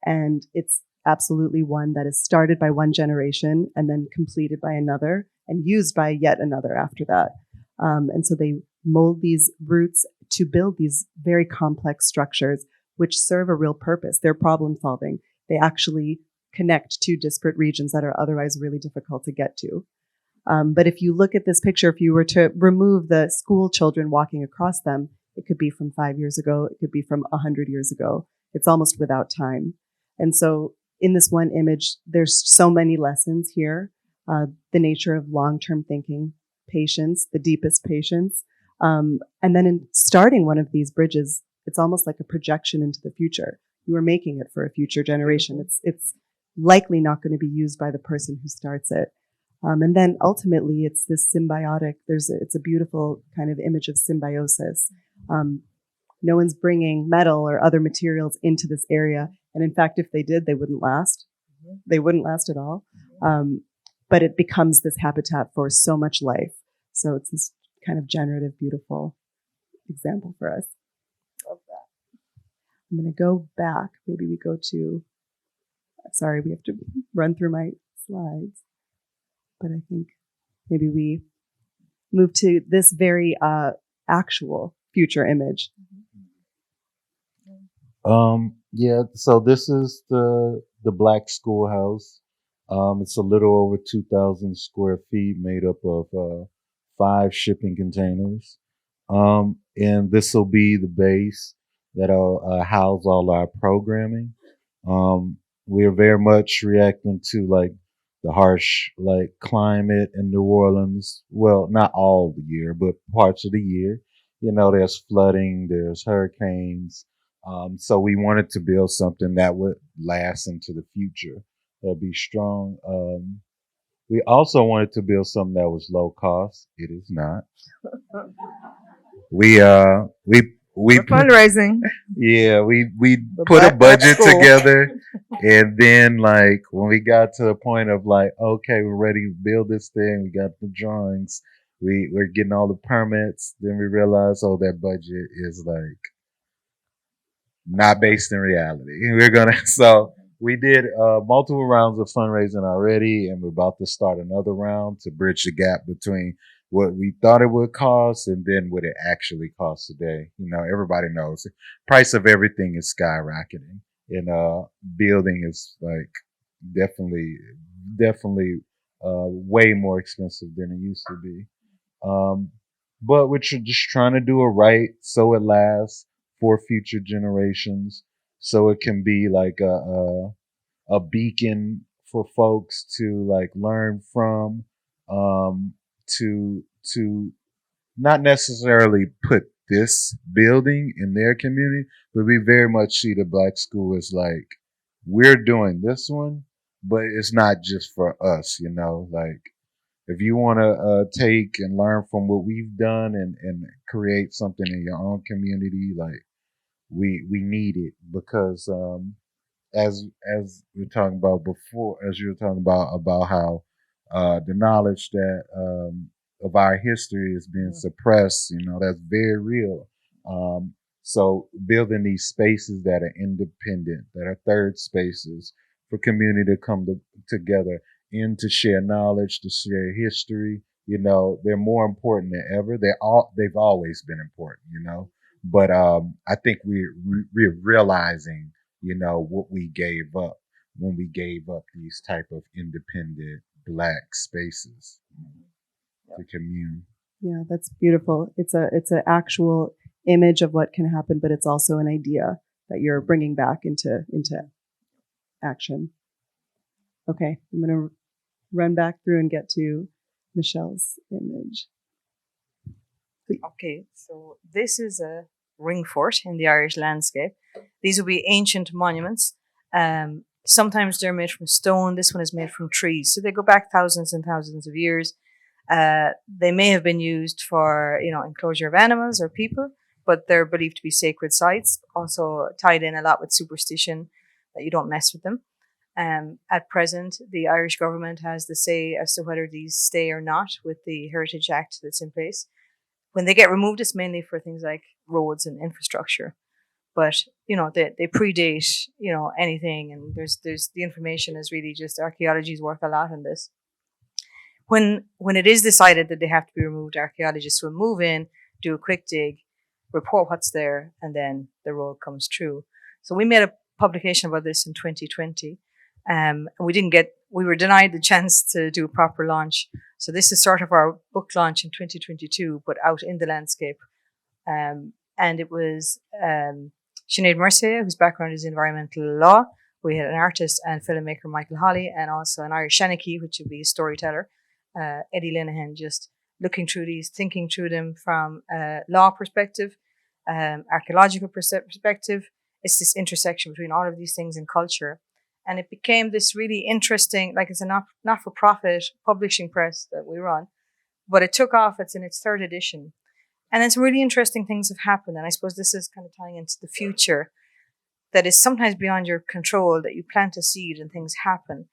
And it's absolutely one that is started by one generation and then completed by another and used by yet another after that. And so they mold these roots to build these very complex structures which serve a real purpose. They're problem solving. They actually connect two disparate regions that are otherwise really difficult to get to. But if you look at this picture, if you were to remove the school children walking across them, it could be from 5 years ago. It could be from 100 years ago. It's almost without time. And so in this one image, there's so many lessons here. The nature of long-term thinking, patience, the deepest patience. And then in starting one of these bridges, it's almost like a projection into the future. You are making it for a future generation. It's likely not going to be used by the person who starts it. And then ultimately, it's this symbiotic, it's a beautiful kind of image of symbiosis. No one's bringing metal or other materials into this area. And in fact, if they did, they wouldn't last. They wouldn't last at all. But it becomes this habitat for so much life. So it's this kind of generative, beautiful example for us. Love that. I'm going to go back. Maybe we go to, sorry, we have to run through my slides. But I think maybe we move to this very actual future image. Yeah, so this is the Black Schoolhouse. It's a little over 2,000 square feet, made up of 5 shipping containers. And this will be the base that'll house all our programming. We are very much reacting to like the harsh like climate in New Orleans. Well, not all the year, but parts of the year. You know, there's flooding, there's hurricanes. So we wanted to build something that would last into the future, that'd be strong. We also wanted to build something that was low cost. It is not. We We're fundraising. yeah, we The put a Black budget School. together, and then like when we got to the point of like, okay, we're ready to build this thing, we got the drawings, we're getting all the permits, then we realized, oh, that budget is like not based in reality. We're gonna so we did multiple rounds of fundraising already, and we're about to start another round to bridge the gap between what we thought it would cost and then what it actually costs today. You know, everybody knows the price of everything is skyrocketing, and building is like definitely way more expensive than it used to be. But we're just trying to do it right so it lasts for future generations, so it can be like a beacon for folks to like learn from, to not necessarily put this building in their community, but we very much see the Black School as like, we're doing this one, but it's not just for us, you know, like if you want to take and learn from what we've done and create something in your own community, like we need it, because as we were talking about before, as you were talking about how the knowledge that of our history is being suppressed, you know, that's very real. So building these spaces that are independent, that are third spaces for community to come together and to share knowledge, to share history, you know, they're more important than ever. They've always been important, you know, but I think we're realizing, you know, what we gave up when we gave up these type of independent Black spaces to commune. Yeah, that's beautiful. It's an actual image of what can happen, but it's also an idea that you're bringing back into action. Okay, I'm going to run back through and get to Michelle's image. Okay, so this is a ring fort in the Irish landscape. These will be ancient monuments. Sometimes they're made from stone. This one is made from trees. So they go back thousands and thousands of years. They may have been used for, you know, enclosure of animals or people, but they're believed to be sacred sites, also tied in a lot with superstition that you don't mess with them. At present, the Irish government has the say as to whether these stay or not with the Heritage Act that's in place. When they get removed, it's mainly for things like roads and infrastructure. But, you know, they predate, you know, anything. And there's the information is really just archaeology is worth a lot in this. When it is decided that they have to be removed, archaeologists will move in, do a quick dig, report what's there, and then the road comes true. So we made a publication about this in 2020. And we were denied the chance to do a proper launch. So this is sort of our book launch in 2022, but out in the landscape. And it was Sinead Mercier, whose background is environmental law. We had an artist and filmmaker, Michael Hawley, and also an Irish Shani, which would be a storyteller, Eddie Linehan, just looking through these, thinking through them from a law perspective, archaeological perspective. It's this intersection between all of these things in culture. And it became this really interesting, like it's a not-for-profit publishing press that we run, but it took off. It's in its 3rd edition. And then some really interesting things have happened. And I suppose this is kind of tying into the future that is sometimes beyond your control, that you plant a seed and things happen.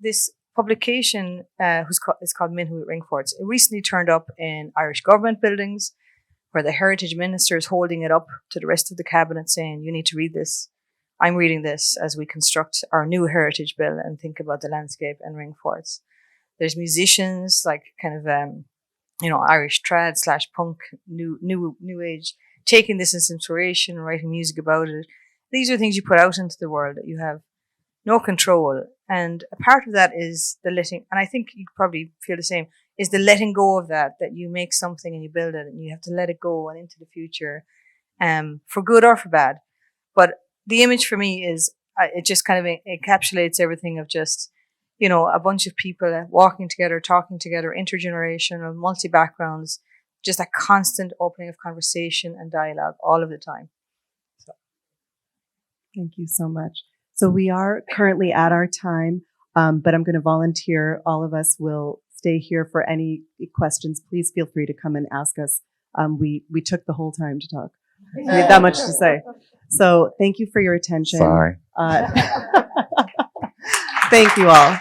This publication is called Minhu Ringforts. It recently turned up in Irish government buildings, where the heritage minister is holding it up to the rest of the cabinet saying, you need to read this. I'm reading this as we construct our new heritage bill and think about the landscape and ring forts. There's musicians like kind of, Irish trad / punk, new age, taking this as inspiration, writing music about it. These are things you put out into the world that you have no control. And a part of that is the letting, and I think you probably feel the same, is the letting go of that you make something and you build it and you have to let it go and into the future, for good or for bad. But the image for me is, it just kind of encapsulates everything of just, a bunch of people walking together, talking together, intergenerational, multi-backgrounds, just a constant opening of conversation and dialogue all of the time. So. Thank you so much. So we are currently at our time, but I'm going to volunteer. All of us will stay here for any questions. Please feel free to come and ask us. We took the whole time to talk. We had that much to say. So thank you for your attention. Sorry. Thank you all.